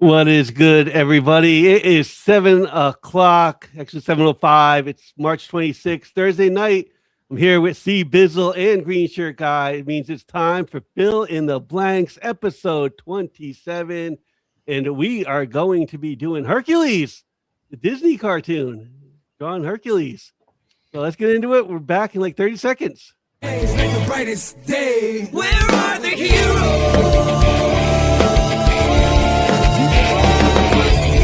What is good, everybody? It is 7 o'clock, actually 7:05. It's March 26th, Thursday night. I'm here with C-Bizzle and Green Shirt Guy. It means it's time for Fill in the Blanks, episode 27. And we are going to be doing Hercules, the Disney cartoon, drawing Hercules. So let's get into it. We're back in like 30 seconds. It's like the brightest day. Where are the heroes?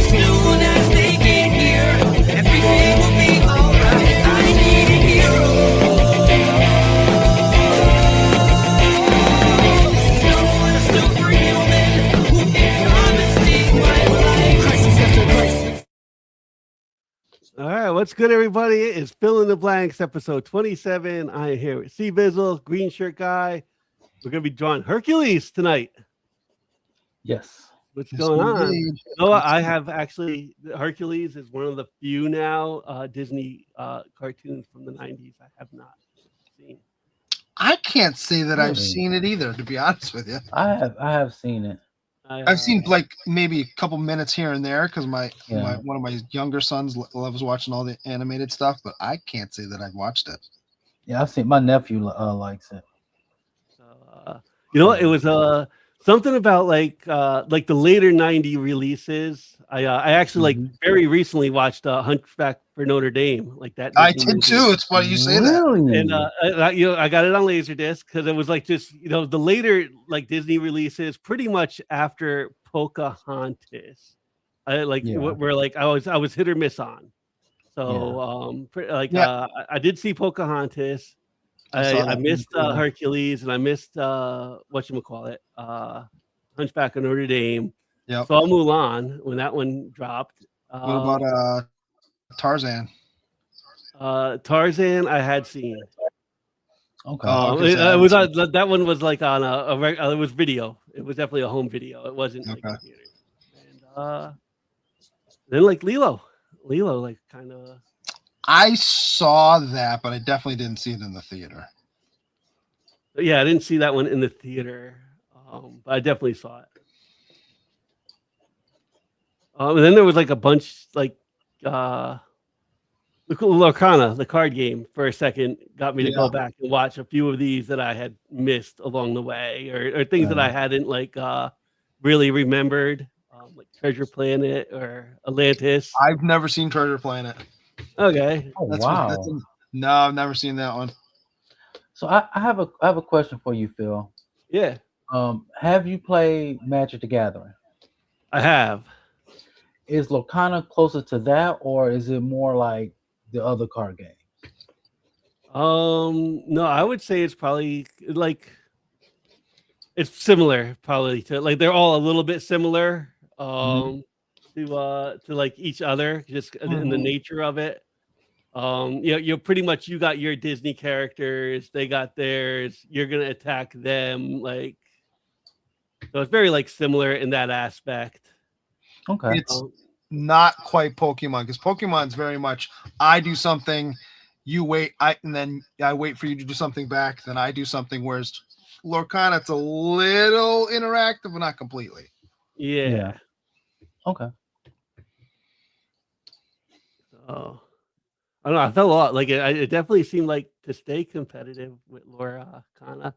Soon as they get here, everything will be alright. I need a hero. Someone, a superhuman, who can come and save my life. Crisis after crisis. All right, what's good, everybody? It is Fill in the Blanks, episode 27. I am here with C-Bizzle, Green Shirt Guy. We're going to be drawing Hercules tonight. Yes. What's going on? Oh, I have actually, Hercules is one of the few now Disney cartoons from the 90s I have not seen. I can't say that I've seen it either, to be honest with you. I have seen it. I've seen like maybe a couple minutes here and there because one of my younger sons loves watching all the animated stuff, but I can't say that I've watched it. Yeah, I've seen. My nephew likes it. So, you know, it was something about like the later 90 releases. I actually like very recently watched Hunchback for Notre Dame, like that. I did too. It's funny you say that. And I got it on Laserdisc because it was like just the later like Disney releases, pretty much after Pocahontas. Where like I was hit or miss on. So I did see Pocahontas. I missed Hercules, and I missed whatchamacallit, Hunchback of Notre Dame. Yeah. Saw Mulan when that one dropped. What about Tarzan? Tarzan I had seen. Okay. It was that one was like on it was video. It was definitely a home video. It wasn't like a theater. And then like Lilo like kind of. I saw that, but I definitely didn't see it in the theater. Yeah, I didn't see that one in the theater, but I definitely saw it. And then there was like a bunch like Lorcana, the card game, for a second got me to go back and watch a few of these that I had missed along the way, or things that I hadn't like really remembered, like Treasure Planet or Atlantis. I've never seen Treasure Planet. Okay. Oh, wow. No, I've never seen that one. So I have a question for you, Phil. Yeah. Have you played Magic the Gathering? I have. Is Lorcana closer to that, or is it more like the other card game? No, I would say it's probably like it's similar, probably to like they're all a little bit similar. To like each other, just in the nature of it. You're pretty much you got your Disney characters, they got theirs. You're gonna attack them, like so. It's very like similar in that aspect. Okay, it's not quite Pokemon because Pokemon's very much I do something, you wait, and then I wait for you to do something back, then I do something. Whereas Lorcana, it's a little interactive, but not completely. Yeah. Okay. Oh, I don't know. I felt a lot like it definitely seemed like to stay competitive with Lorcana,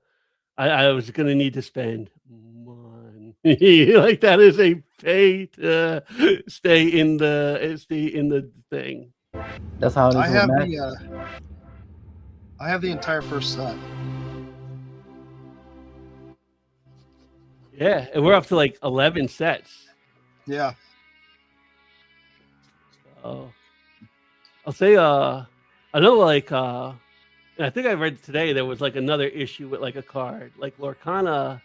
I was gonna need to spend money. Like that is a pay to stay in the thing. That's how it is. I have the entire first set. Yeah, and we're up to like 11 sets. Yeah. Oh, I'll say I know like and I think I read today there was like another issue with like a card. Like Lorcana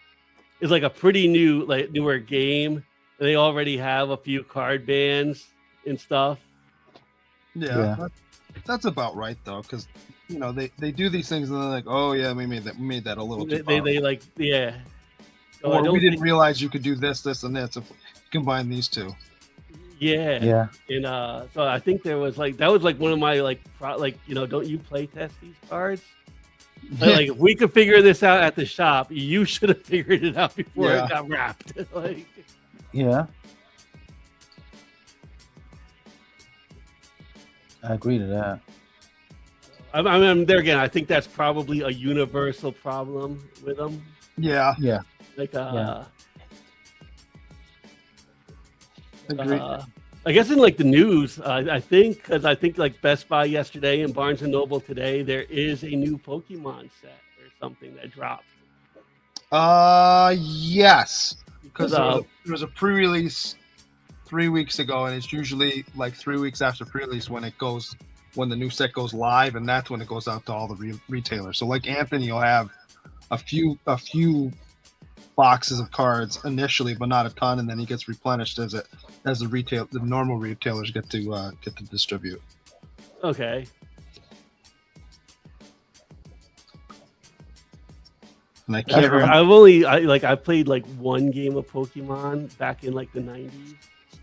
is like a pretty newer game. They already have a few card bans and stuff. Yeah. That's about right though, because they do these things and they're like, oh yeah, we made that a little too powerful. They like So or we didn't realize you could do this, and this. If combine these two. Yeah. And so I think there was like that was like one of my don't you play test these cards? Like if we could figure this out at the shop, you should have figured it out before it got wrapped. Like Yeah. I agree to that. I mean, there again, I think that's probably a universal problem with them. Yeah, Yeah. Like, Yeah. agreed. I guess in like the news, I think because I think like Best Buy yesterday and Barnes and Noble today, there is a new Pokemon set or something that dropped. Yes, because Uh, there was a pre-release 3 weeks ago, and it's usually like 3 weeks after pre-release when the new set goes live, and that's when it goes out to all the retailers. So like Anthony will have a few boxes of cards initially, but not a ton, and then he gets replenished as the normal retailers get to distribute. Okay. And I can't remember. I played like one game of Pokemon back in like the 90s.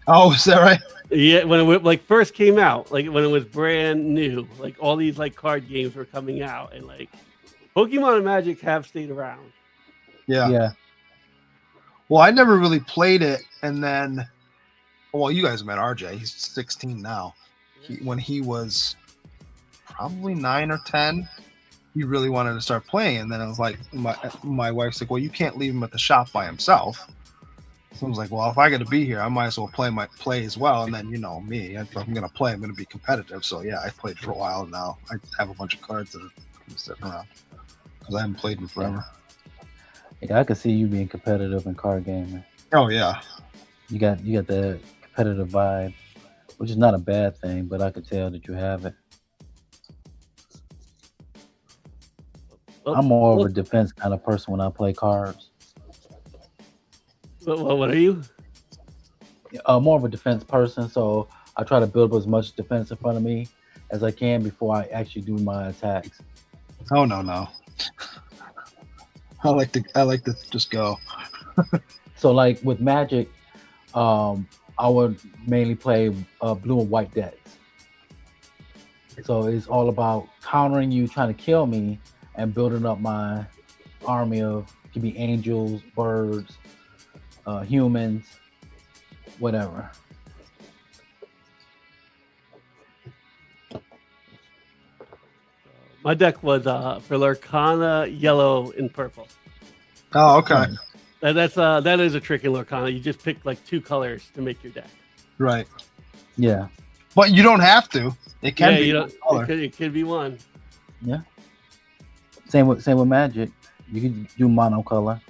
Oh, is that right? Yeah, when it like first came out, like when it was brand new, like all these like card games were coming out, and like Pokemon and Magic have stayed around. Yeah. Yeah. Well, I never really played it, and then, well, you guys met RJ. He's 16 now. When he was probably 9 or 10, he really wanted to start playing, and then I was like, my wife's like, well, you can't leave him at the shop by himself. So I was like, well, if I got to be here, I might as well play as well. And then, you know me, if I'm going to play, I'm going to be competitive. So yeah, I played for a while now. I have a bunch of cards that are sitting around because I haven't played in forever. Yeah, I could see you being competitive in card gaming. Oh yeah. You got the competitive vibe, which is not a bad thing, but I could tell that you have it. I'm more of a defense kind of person when I play cards. What are you? More of a defense person, so I try to build up as much defense in front of me as I can before I actually do my attacks. Oh no. I like to just go. So like with Magic, I would mainly play blue and white decks. So it's all about countering you, trying to kill me, and building up my army of, could be angels, birds, humans, whatever. My deck was for Lorcana, yellow and purple. Oh, okay. That is a trick in Lorcana. You just pick like 2 colors to make your deck. Right. Yeah. But you don't have to. It can be you one color. it could be one. Yeah. Same with Magic. You can do monocolor.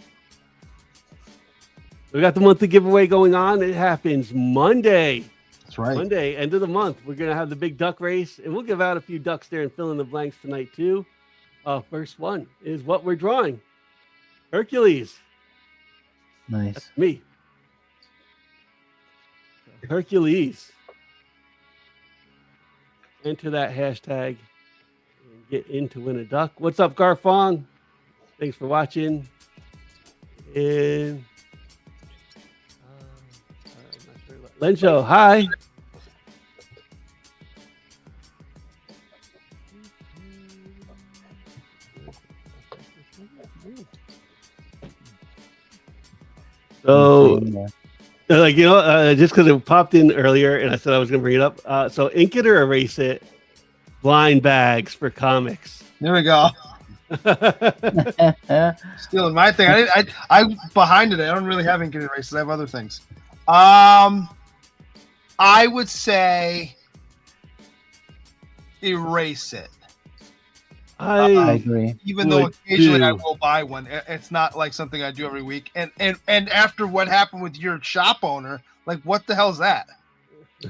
We got the monthly giveaway going on. It happens Monday. That's right. Monday, end of the month. We're gonna have the big duck race, and we'll give out a few ducks there and fill in the blanks tonight too. First one is what we're drawing. Hercules. Nice. That's me. Hercules. Enter that hashtag and get in to win a duck. What's up, Garfong? Thanks for watching. And Lencho, hi. So, like, just because it popped in earlier and I said I was going to bring it up. So, ink it or erase it. Blind bags for comics. There we go. Stealing my thing. I'm behind it. I don't really have ink and erasers. I have other things. I would say erase it. I agree. Even though occasionally I will buy one, it's not like something I do every week. And after what happened with your shop owner, like what the hell's that?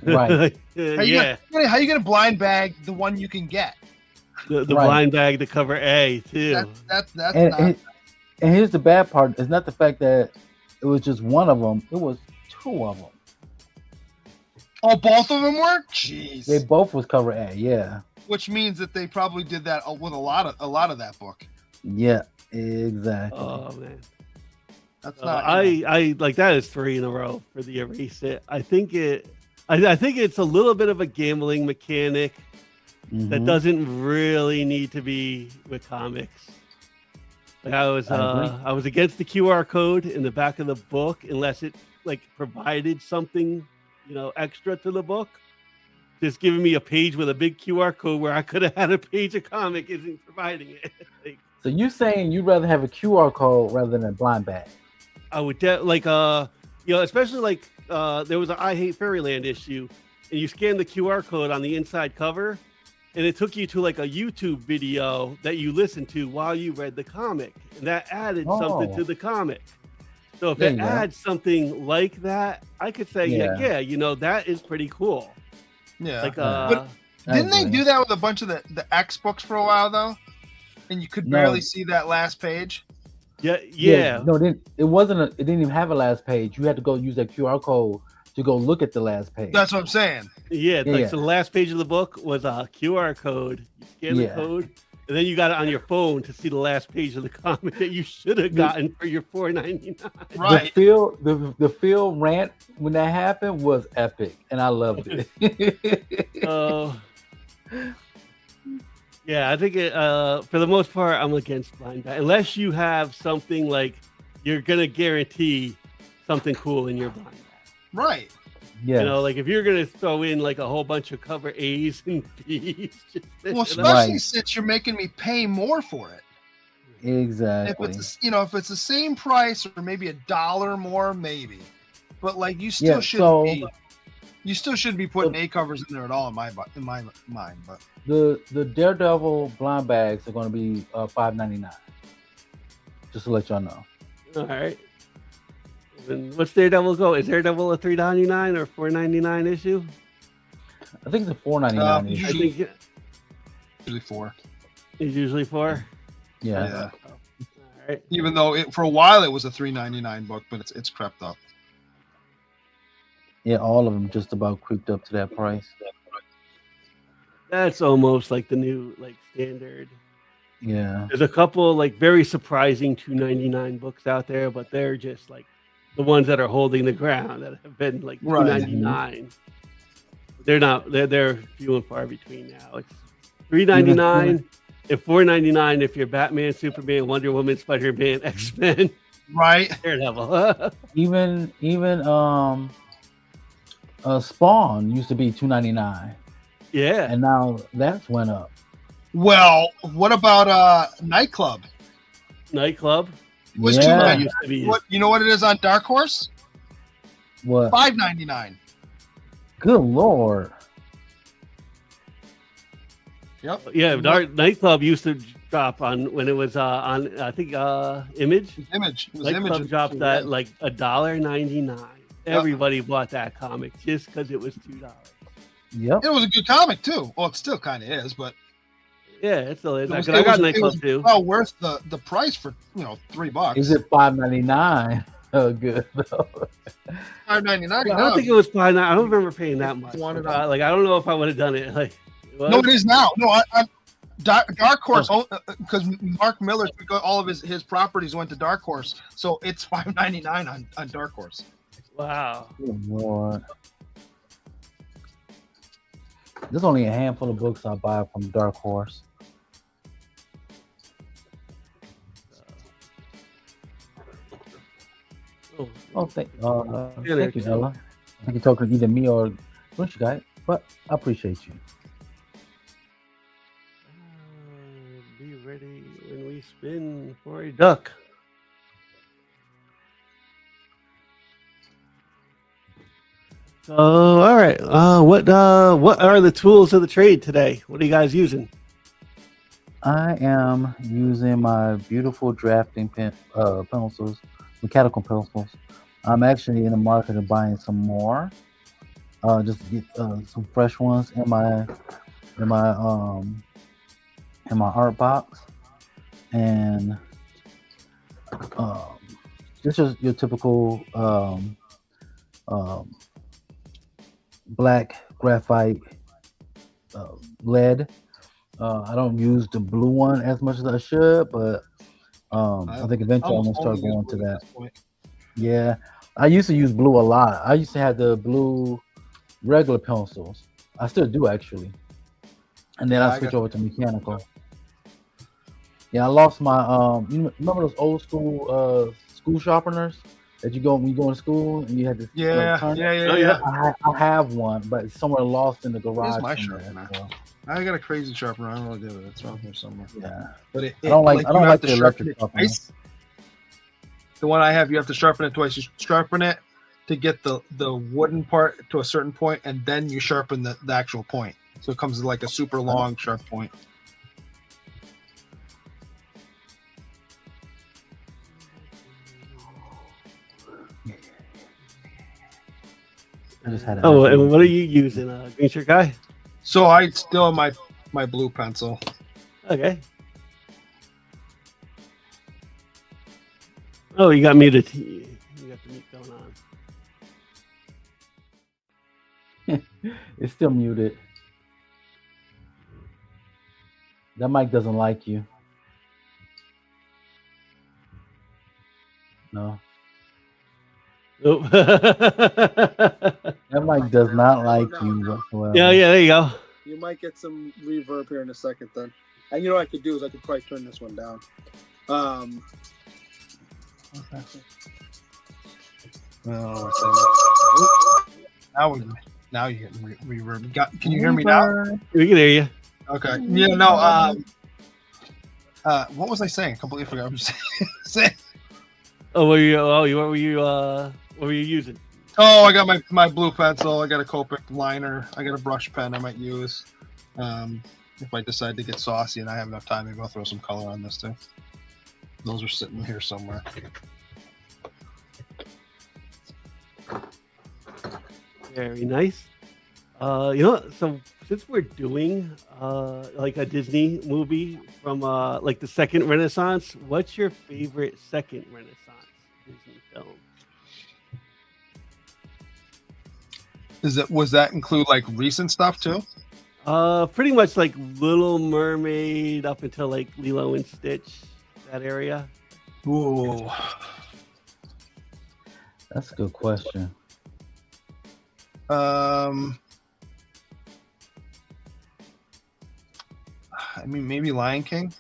Right. How you gonna blind bag the one you can get? The Right. blind bag to cover A too. That's And here's the bad part. It's not the fact that it was just one of them. It was 2 of them. Oh, both of them were? Jeez. They both was cover A. Yeah. Which means that they probably did that with a lot of that book. Yeah. Exactly. Oh man. That's not. I like that is 3 in a row for the erase it. I think it's a little bit of a gambling mechanic that Mhm. doesn't really need to be with comics. Like I was against the QR code in the back of the book unless it like provided something, extra to the book. just giving me a page with a big QR code where I could have had a page of comic isn't providing it. Like, So you saying you'd rather have a QR code rather than a blind bag? I would especially like there was an I Hate Fairyland issue, and you scan the QR code on the inside cover, and it took you to like a YouTube video that you listened to while you read the comic, and that added something to the comic. So if it adds something like that, I could say, yeah, that is pretty cool. Yeah. Like, but didn't they do that with a bunch of the X books for a while though? And you could barely see that last page. Yeah. No, it wasn't. It didn't even have a last page. You had to go use that QR code to go look at the last page. That's what I'm saying. Yeah, so the last page of the book was a QR code. You scan the code, and then you got it on your phone to see the last page of the comic that you should have gotten for your $4.99. Right. The Phil rant when that happened was epic, and I loved it. Yeah, I think for the most part, I'm against blind bag. Unless you have something like you're going to guarantee something cool in your blind bag. Right. Yeah. Like if you're going to throw in like a whole bunch of cover A's and B's. Especially since you're making me pay more for it. Exactly. If it's the same price or maybe $1 more, maybe. But like you still shouldn't be. You still shouldn't be putting A covers in there at all in my mind. But the Daredevil blind bags are going to be $5.99. Just to let y'all know. All right. And what's Daredevil go? Is Daredevil a $3.99 or $4.99 issue? I think it's a $4.99 issue. Usually $4. It's usually $4. Yeah. All right. Even though for a while it was a $3.99 book, but it's crept up. Yeah, all of them just about creeped up to that price. That's almost like the new standard. Yeah. There's a couple very surprising $2.99 books out there, but they're just the ones that are holding the ground that have been $2.99. They're not. They're few and far between now. It's $3.99 and $4.99 if you're Batman, Superman, Wonder Woman, Spider-Man, X-Men. Right. Daredevil. even Spawn used to be $2.99. Yeah. And now that's went up. Well, what about Nightclub? Nightclub? Was $2.99. What you know what it is on Dark Horse? What? $5.99. Good Lord. Yep. Yeah, Nightclub used to drop on when it was on I think Image. Image. It was Nightclub Image dropped that $1.99. Everybody bought that comic just because it was $2. Yep. It was a good comic too. Well, it still kind of is, but yeah, it still is. I got Nightclub too. Well, worth the price for $3. Is it $5.99? Oh, good. $5.99. I don't think it was $5.99. I don't remember paying that much. I don't know if I would have done it. No, it is now. No, Dark Horse, because Mark Miller took all of his properties went to Dark Horse, so it's $5.99 on Dark Horse. Wow. Good Lord. There's only a handful of books I buy from Dark Horse. Thank you, Ella. I think you're talking to either me or Bunch guy, but I appreciate you. Be ready when we spin for a duck. So, all right. What are the tools of the trade today? What are you guys using? I am using my beautiful drafting pencils, mechanical pencils. I'm actually in the market of buying some more, just to get some fresh ones in my art box, and this is your typical black graphite lead. I don't use the blue one as much as I should, but I think eventually I'm gonna start going to that. Yeah, I used to use blue a lot. I used to have the blue regular pencils. I still do actually, and then I switch over to mechanical. Yeah, I lost my you remember those old school school sharpeners? that you go when you go to school and you had to Yeah, turn yeah, it? yeah, Oh, yeah. yeah. I have one, but it's somewhere lost in the Where's garage my somewhere. sharpener? So, I got a crazy sharpener. I don't know what to do with it. It's around here somewhere. yeah, But I don't like you have to the sharpen electric it sharpener. twice. The one I have, you have to sharpen it twice. You sharpen it to get the wooden part to a certain point, and then you sharpen the actual point. So it comes like a super long sharp point. I just had Oh, and what are you using, Green Shirt Guy? So I still have my blue pencil. Okay. Oh, you got muted. You got the mute going on. It's still muted. That mic doesn't like you. No, Nope. that mic does not like you whatsoever. Yeah, there you go. You might get some reverb here in a second then. And you know what I could do is I could probably turn this one down. Now you're getting reverb. Can you hear me now? We can hear you. Okay. Yeah. No. What was I saying? Completely forgot what I was saying. Oh, what were you using? Oh, I got my blue pencil. I got a Copic liner. I got a brush pen I might use. If I decide to get saucy and I have enough time, maybe I'll throw some color on this too. Those are sitting here somewhere. Very nice. So since we're doing like a Disney movie from like the second Renaissance, what's your favorite second Renaissance Disney film? Was that include like recent stuff too? Pretty much like Little Mermaid up until like Lilo and Stitch, that area. Ooh. That's a good question. I mean, maybe Lion King.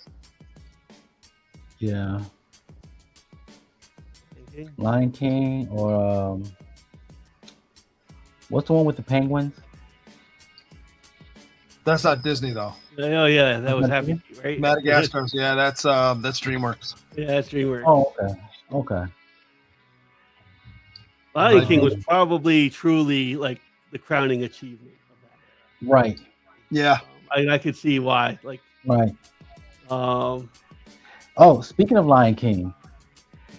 Yeah, Okay. Lion King or what's the one with the penguins? That's not Disney though. Oh yeah, that was Happy Feet, right? Madagascar. Yeah, that's DreamWorks. Yeah, that's DreamWorks. Oh, okay. Lion King was probably truly like the crowning achievement of that era. Right. Yeah. I could see why. Like, Right. um, Oh, speaking of Lion King,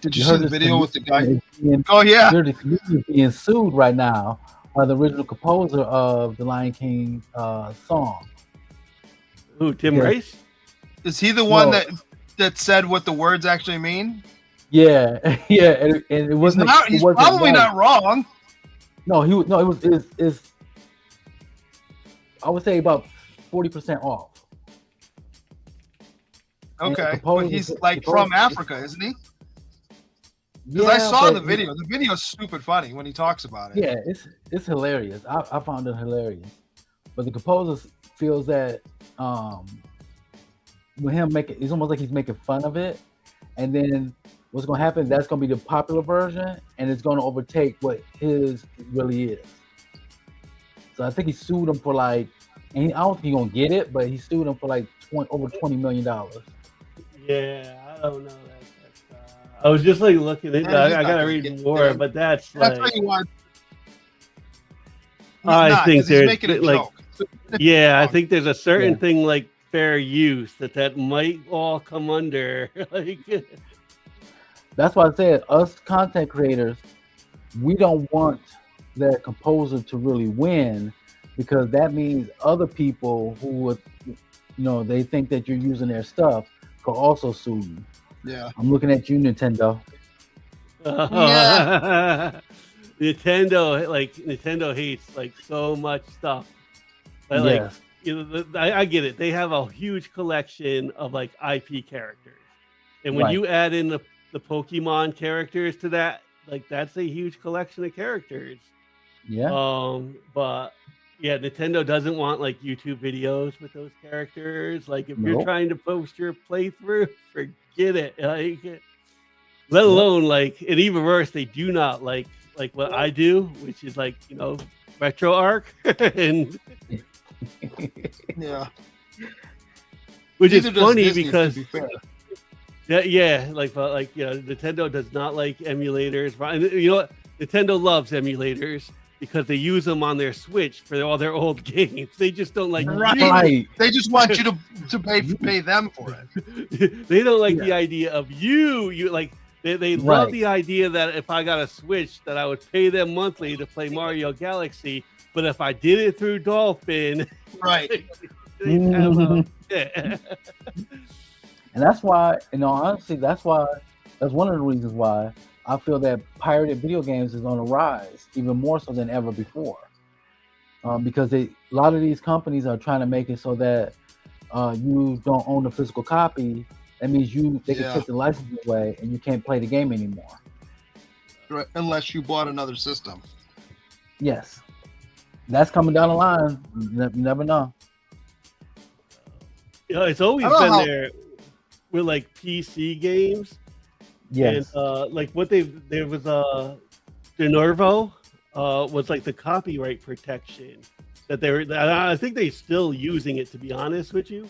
Did you you see heard the this video with the guy? comedian is being- Oh yeah. There's a comedian being sued right now by the original composer of the Lion King song. who? Tim Yeah. Rice? Is he the one No. that said what the words actually mean? Yeah, yeah, and it He's wasn't. not. it He's wasn't probably right. not wrong. No, he was. No, it was. Is I would say about 40% off. And the Okay, but composer- he's the like from composer- Africa, isn't he? Because I saw the video. The video's super funny when he talks about it. Yeah, it's hilarious. I found it hilarious. But the composer feels that with him making, it's almost like he's making fun of it, and then what's gonna happen? That's gonna be the popular version, and it's gonna overtake what his really is. So I think he sued him for like, and I don't think he's gonna get it, but he sued him for like over $20 million. Yeah, I don't know. I was just like looking into. Yeah, he's I not gotta gonna read get more, it. but that's That's like. what you want. I think 'cause he's there's making a like. joke. Yeah, I think there's a certain Yeah. thing like fair use that might all come under. Like, That's why I said us content creators, we don't want their composer to really win, because that means other people who would, they think that you're using their stuff could also sue you. Yeah. I'm looking at you, Nintendo. Nintendo hates like so much stuff. But like, Yes. I get it. They have a huge collection of like IP characters, and when Right. you add in the Pokemon characters to that, like that's a huge collection of characters. Yeah. But yeah, Nintendo doesn't want like YouTube videos with those characters. Like if you're Nope. trying to post your playthrough, forget it. Like, Let alone like, and even worse, they do not like what I do, which is like, retro arc, and Yeah. which is Neither does funny Disney, because to be fair. yeah, Nintendo does not like emulators. And you know what? Nintendo loves emulators because they use them on their Switch for all their old games. They just don't like Right. They just want you to pay them for it. they don't like the idea of you like they love Right. the idea that if I got a Switch that I would pay them monthly to play Mario Galaxy, but if I did it through Dolphin, Right. yeah. And that's why, honestly, that's one of the reasons why I feel that pirated video games is on the rise, even more so than ever before. Because a lot of these companies are trying to make it so that you don't own the physical copy. That means they can take the license away and you can't play the game anymore. Right. Unless you bought another system. Yes. That's coming down the line. You never know. It's always I don't been know how- there with like PC games. Yes. And like there was Denervo was like the copyright protection that I think they're still using it, to be honest with you.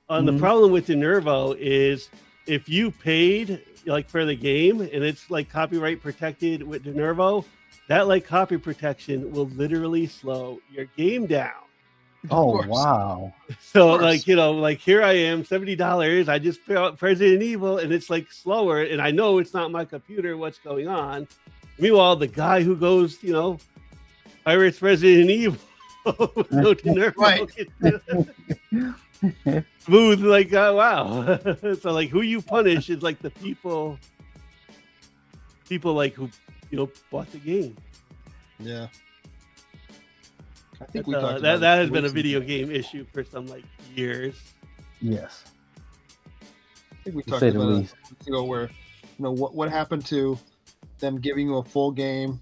The problem with Denervo is if you paid like for the game and it's like copyright protected with Denervo, that like copy protection will literally slow your game down. Oh, course. wow. So course. like, like here I am, $70. I just felt Resident Evil and it's like slower. And I know it's not my computer. What's going on? Meanwhile, the guy who goes, pirates Resident Evil, no Denervo, Right. smooth, like, oh, wow. So like who you punish is like the people like who, bought the game. Yeah. I think That has been a video game issue for some like years. Yes. I think we To talked say the about least. it where what happened to them giving you a full game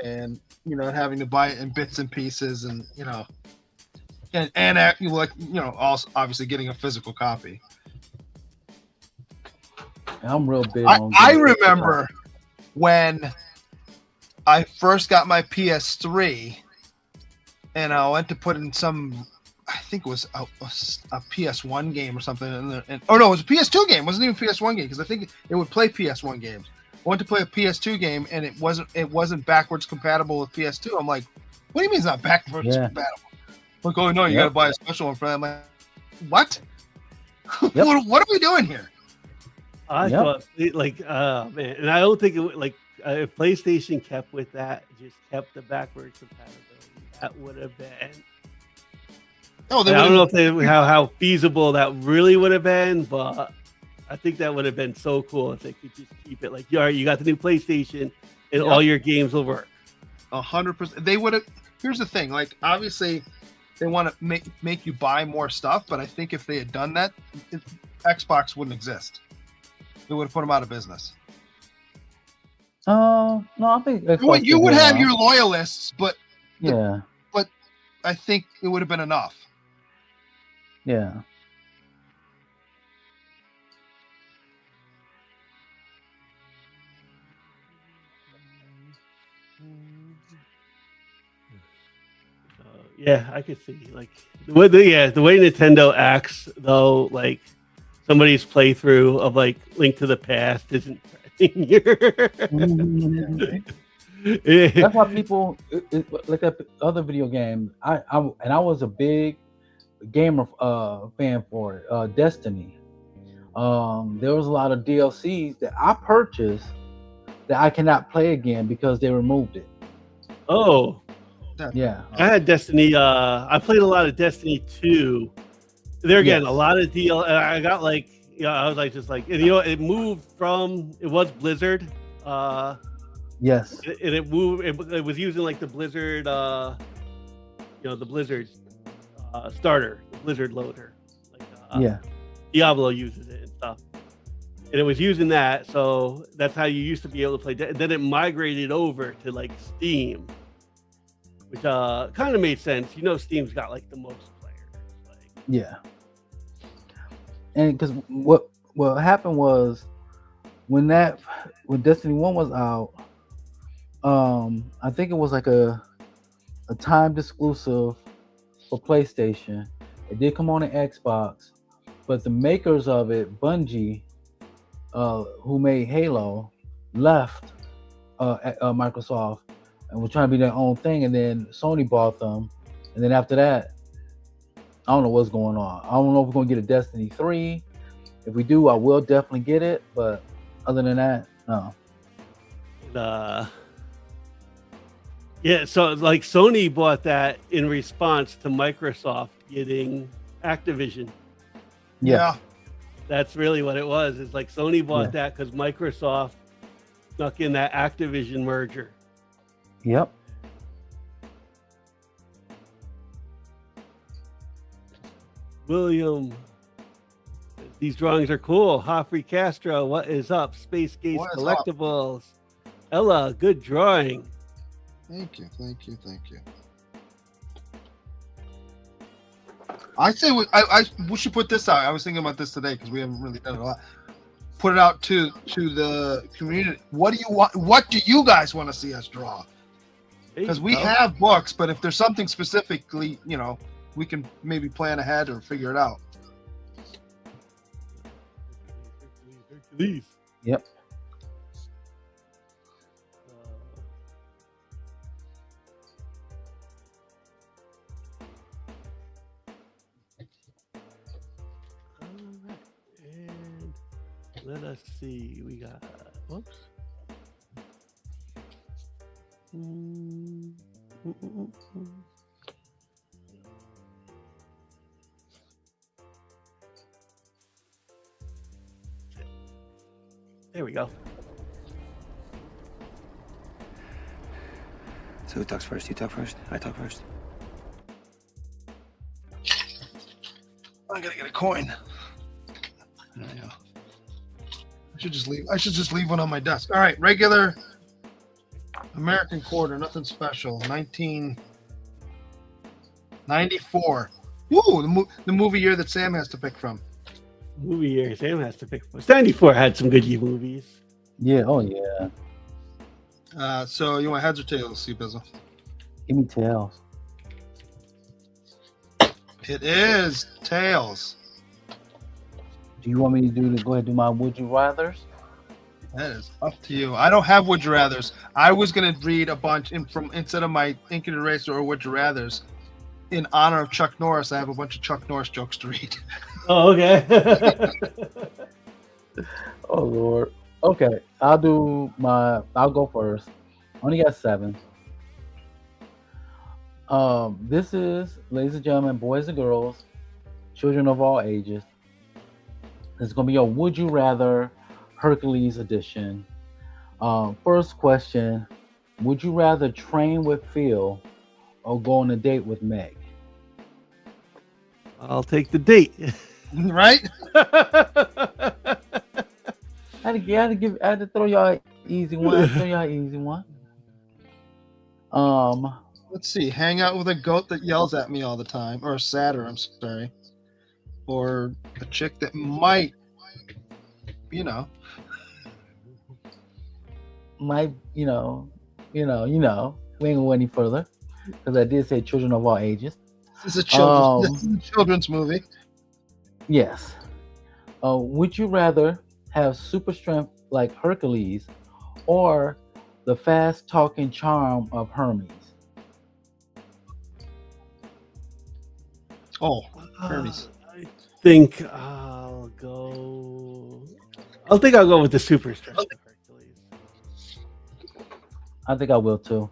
and having to buy it in bits and pieces and also obviously getting a physical copy. I'm real big I on. remember when I first got my PS3 and I went to put in I think it was a PS1 game or something. No, it was a PS2 game. It wasn't even a PS1 game because I think it would play PS1 games. I went to play a PS2 game and it wasn't backwards compatible with PS2. I'm like, what do you mean it's not backwards compatible? Like, oh no, you got to buy a special one for that. I'm like, what? Yep. What are we doing here? I thought like, man, and I don't think it would like if PlayStation kept with that, just kept the backwards compatibility, that would have been. Oh, I don't know if how feasible that really would have been, but I think that would have been so cool if they could just keep it like, you got the new PlayStation and all your games will work. 100%. They would have. Here's the thing. Like, obviously, they want to make you buy more stuff, but I think if they had done that, Xbox wouldn't exist. They would have put them out of business. No, I think You would have your loyalists, but yeah, I think it would have been enough. yeah. Yeah, I could see like the way Nintendo acts though, like somebody's playthrough of like Link to the Past isn't That's why people like that other video game. I was a big gamer fan for it. Destiny. There was a lot of DLCs that I purchased that I cannot play again because they removed it. Oh, yeah. I had Destiny. I played a lot of Destiny 2. There again, a lot of I got like, I was like, just like, and it moved from, it was Blizzard. Yes. And it moved, it was using like the Blizzard, the Blizzard starter, the Blizzard loader. Like, Diablo uses it and stuff. And it was using that. So that's how you used to be able to play. Then it migrated over to like Steam, which kind of made sense. Steam's got like the most players. Like, yeah. And because what happened was when Destiny 1 was out, I think it was like a timed exclusive for PlayStation. It did come on the Xbox, but the makers of it, Bungie, who made Halo, left Microsoft and was trying to be their own thing, and then Sony bought them, and then after that, I don't know what's going on. I don't know if we're gonna get a Destiny 3. If we do, I will definitely get it, but other than that, no. Yeah, so like Sony bought that in response to Microsoft getting Activision. Yeah. That's really what it was. It's like Sony bought Yeah. that because Microsoft snuck in that Activision merger. Yep. William, these drawings are cool. Hoffrey Castro, what is up? Space Gates What is up? Collectibles. Ella, good drawing. Thank you. I say we should put this out. I was thinking about this today because we haven't really done it a lot. Put it out to the community. What do you want? What do you guys want to see us draw? There you Because we go. have books, but if there's something specifically, we can maybe plan ahead or figure it out. These. Yep. And let us see. We got. Whoops. There we go. So who talks first? You talk first? I talk first? I gotta get a coin. There we go. I should just leave one on my desk. All right, regular American quarter, nothing special. 1994. Woo, the movie year that Sam has to pick from. Movie year. Sam has to pick. 94 had some good movies. Yeah. Oh yeah. So you want heads or tails, C-Bizzle? Give me tails. It is tails. Do you want me to go ahead and do my would you rather's? That is up to you. I don't have would you rather's. I was gonna read a bunch instead of my ink and eraser or would you rather's. In honor of Chuck Norris, I have a bunch of Chuck Norris jokes to read. Oh, okay. Oh Lord. Okay, I'll go first. Only got 7. This is, ladies and gentlemen, boys and girls, children of all ages. This is gonna be a Would You Rather Hercules edition. First question: would you rather train with Phil or go on a date with Meg? I'll take the date. Right? I had to throw y'all an easy one. Let's see. Hang out with a goat that yells at me all the time, or a satyr. I'm sorry, or a chick that might, Might we ain't gonna go any further because I did say children of all ages. This is a children's movie. Yes. Would you rather have super strength like Hercules or the fast talking charm of Hermes? Oh, Hermes. I think I'll go with the super strength of Hercules. I think I will too.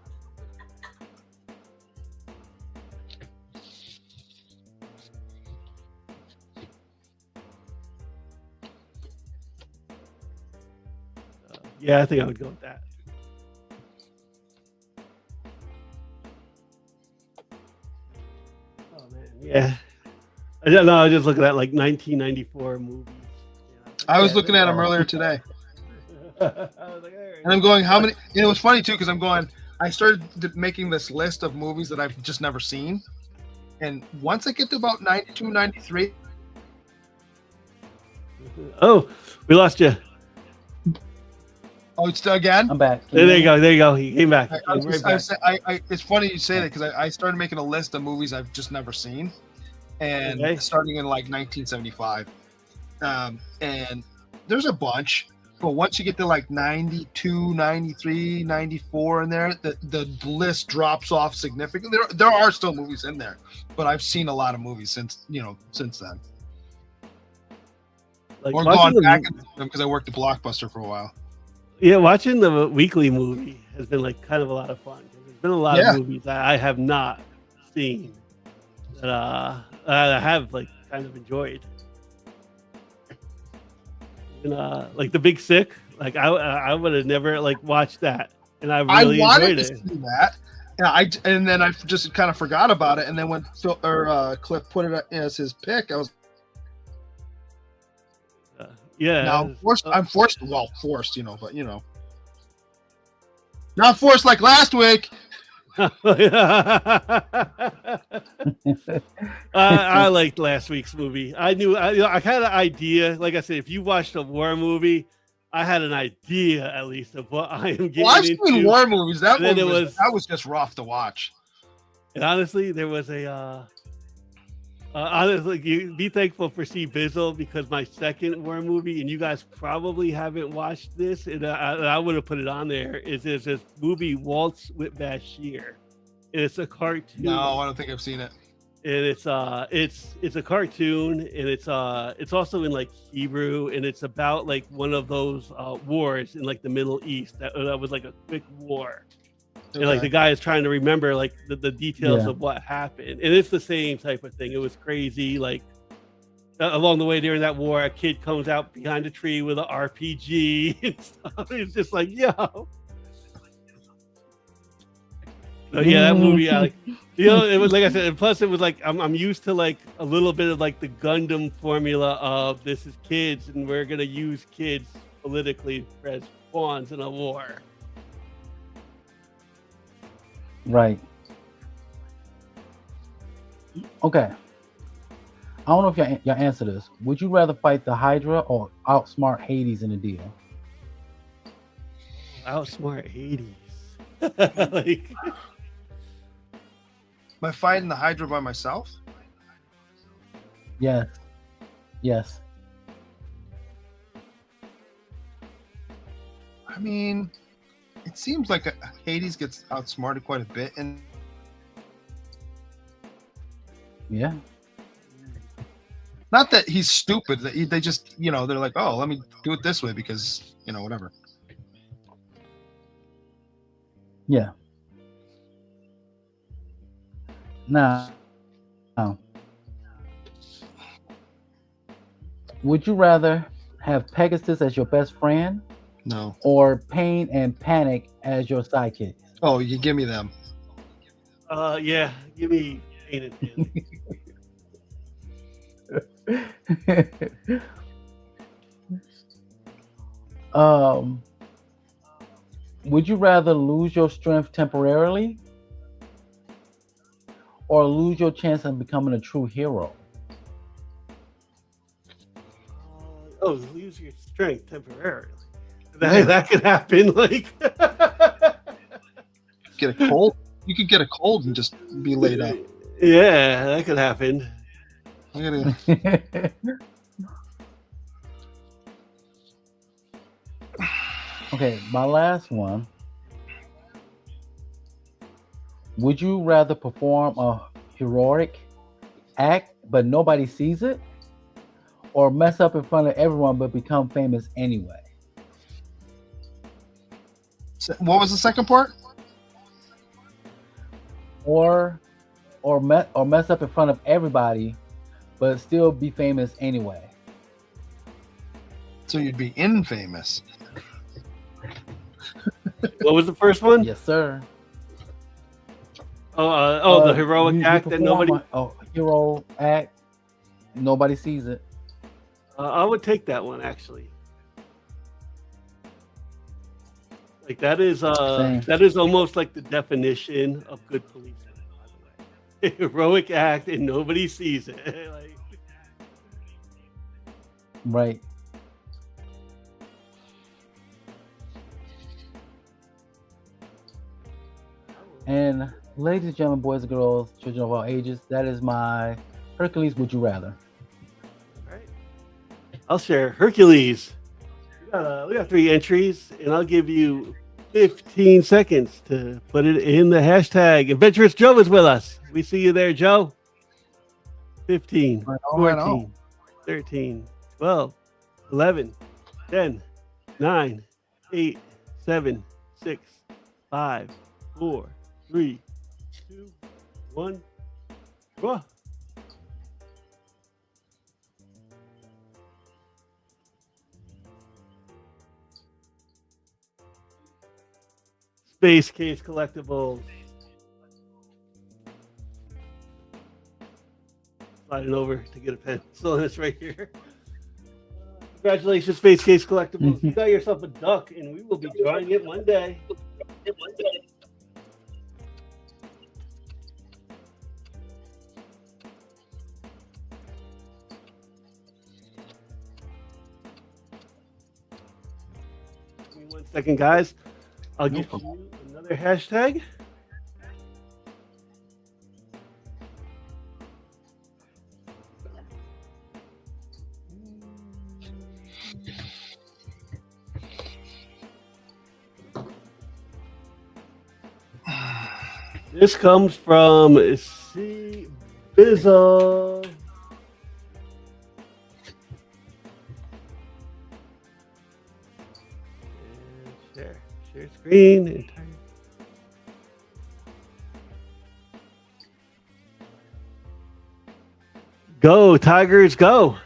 Yeah, I think I would go with that. Oh man, yeah. I don't know. I was just looking at like 1994 movies. I was looking at him earlier today, I was like, all right. and I'm going, how many? It was funny too because I'm going. I started making this list of movies that I've just never seen, and once I get to about 92, 93, Oh, we lost you. Oh, it's again. I'm back. Can There hear you me? go. There you go. He came back. He I came was right just, back. it's funny you say that because I started making a list of movies I've just never seen, and Okay. starting in like 1975, and there's a bunch, but once you get to like 92, 93, 94 in there, the list drops off significantly. There are still movies in there, but I've seen a lot of movies since then. Like Or watching gone back the, because I worked at Blockbuster for a while. yeah, watching the weekly movie has been like kind of a lot of fun. There's been a lot Yeah. of movies that I have not seen that I have like kind of enjoyed. And, like The Big Sick, like I would have never like watched that, and I really I wanted enjoyed to it. see that. And then I just kind of forgot about it. And then when Cliff put it as his pick, I was Yeah. now forced. I'm forced. Well, forced, but not forced like last week. I liked last week's movie. I knew I had an idea. Like I said, if you watched a war movie, I had an idea at least of what I am getting Well, I've into. seen war movies. That And then movie it was- that was just rough to watch. And honestly, there was a honestly, you be thankful for C-Bizzle because my second war movie, and you guys probably haven't watched this, and I would have put it on there. Is there's this movie Waltz with Bashir, and it's a cartoon. No, I don't think I've seen it. And it's a cartoon, and it's also in like Hebrew, and it's about like one of those wars in like the Middle East that was like a quick war. And like the guy is trying to remember like the details Yeah. of what happened, and it's the same type of thing. It was crazy. Like along the way during that war, a kid comes out behind a tree with an RPG and stuff. It's just like, yo. So yeah, that movie, I like. It was like I said, and plus it was like I'm used to like a little bit of like the Gundam formula of this is kids, and we're gonna use kids politically as pawns in a war. Right. Okay. I don't know if y'all answer this. Would you rather fight the Hydra or outsmart Hades in a deal? Outsmart Hades. Like, Am I fighting the Hydra by myself? Yes. Yes. I mean, it seems like Hades gets outsmarted quite a bit, and Yeah. not that he's stupid. That they just, they're like, oh, let me do it this way because, whatever. Yeah. Now, would you rather have Pegasus as your best friend No. or Pain and Panic as your sidekicks? Oh, you give me them. yeah, give me Pain and Panic. Would you rather lose your strength temporarily or lose your chance of becoming a true hero? Oh, lose your strength temporarily. That could happen. Like, Get a cold. You could get a cold and just be laid up. yeah, that could happen. I gotta. Okay, my last one. Would you rather perform a heroic act but nobody sees it, or mess up in front of everyone but become famous anyway? What was the second part? Or mess up in front of everybody but still be famous anyway? So you'd be infamous. What was the first one? Yes, sir. The heroic you act that perform nobody. a hero act, nobody sees it. I would take that one actually. Like that is Same. that is almost like the definition of good policing. By the way, heroic act and nobody sees it. Like, Right. And ladies and gentlemen, boys and girls, children of all ages, that is my Hercules Would You Rather. All right. I'll share Hercules. We got 3 entries, and I'll give you 15 seconds to put it in the hashtag. Adventurous Joe is with us. We see you there, Joe. 15, Right on, right 14, on. 13, 12, 11, 10, 9, 8, 7, 6, 5, 4, 3, 2, 1. Go. Space Case Collectibles. Sliding over to get a pencil, and it's right here. Congratulations, Space Case Collectibles. You got yourself a duck, and we will be drawing it one day. Give me 1 second, guys. I'll give you another hashtag. This comes from C-Bizzle. Share screen. Entire. Go, Tigers, go.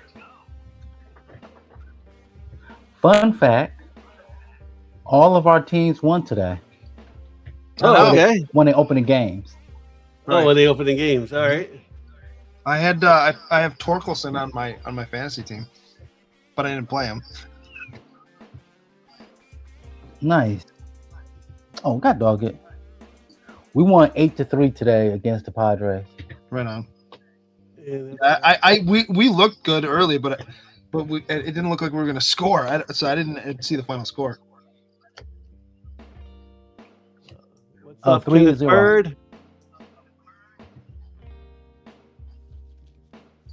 Fun fact: all of our teams won today. Oh, okay. When they opening games. Oh, when they opening games. All right. I had I have Torkelson on my fantasy team, but I didn't play him. Nice. Oh, God dog it. We won 8-3 today against the Padres. Right on. Yeah, We looked good early, but it didn't look like we were going to score. So I didn't see the final score. What's up, 3-0. Bird?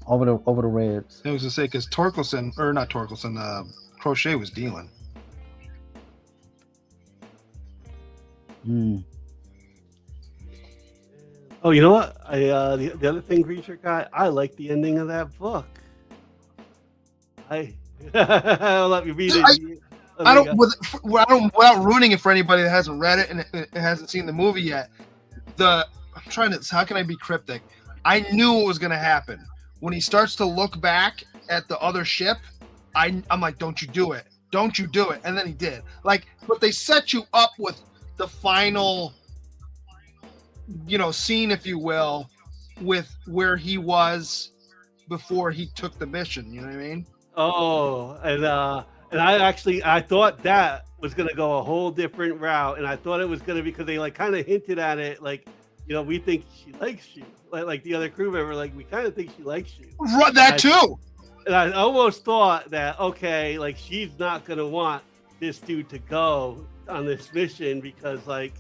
Over the Reds. I was going to say because Crochet was dealing. Oh, you know what? The other thing, Green Shirt Guy, I like the ending of that book. I'll let you read it. I don't without ruining it for anybody that hasn't read it and it hasn't seen the movie yet. I'm trying to. How can I be cryptic? I knew it was going to happen when he starts to look back at the other ship. I'm like, don't you do it? Don't you do it? And then he did. Like, but they set you up with the final, scene, if you will, with where he was before he took the mission. You know what I mean? Oh, and I thought that was gonna go a whole different route, and I thought it was gonna be because they like kind of hinted at it, like, we think she likes you, like the other crew member, like we kind of think she likes you. Right, that too. And I almost thought that, okay, like she's not gonna want this dude to go on this mission because like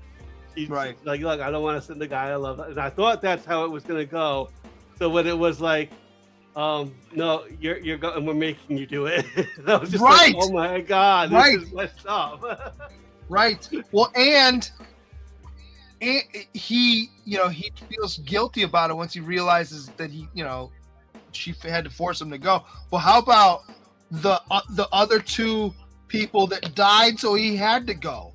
she's right. Like, look, I don't want to send the guy I love, and I thought that's how it was gonna go. So when it was like, no, you're going, we're making you do it. That was just right. Like, oh my God, this is messed up. Right. Well, and he feels guilty about it once he realizes that she had to force him to go. Well, how about the other two people that died, so he had to go?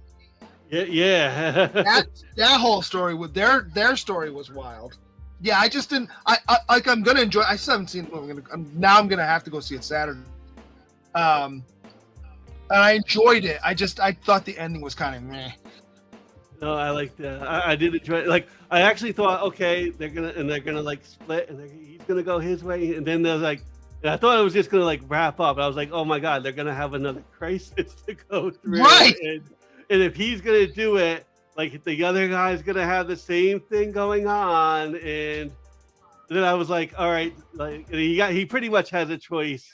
Yeah. that whole story with their story was wild. Yeah, I just didn't. I'm gonna enjoy. I still haven't seen it. I'm gonna have to go see it Saturday. And I enjoyed it. I thought the ending was kind of meh. No, I liked that. I did enjoy it. Like, I actually thought, okay, they're gonna like split, and he's gonna go his way, and then there's like, and I thought it was just gonna like wrap up. I was like, oh my God, they're gonna have another crisis to go through. Right. And if he's gonna do it, like the other guy's gonna have the same thing going on, and then I was like, all right, like he pretty much has a choice,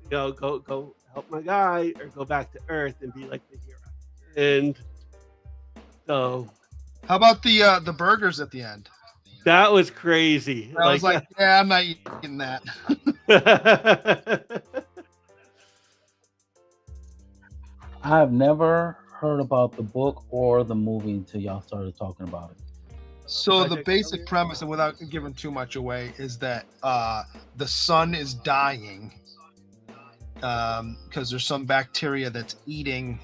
go help my guy or go back to Earth and be like the hero. And so How about the burgers at the end? That was crazy. I was like, yeah, I'm not eating that. I've never heard about the book or the movie until y'all started talking about it. So the Project basic Alien? premise, and without giving too much away, is that the sun is dying because there's some bacteria that's eating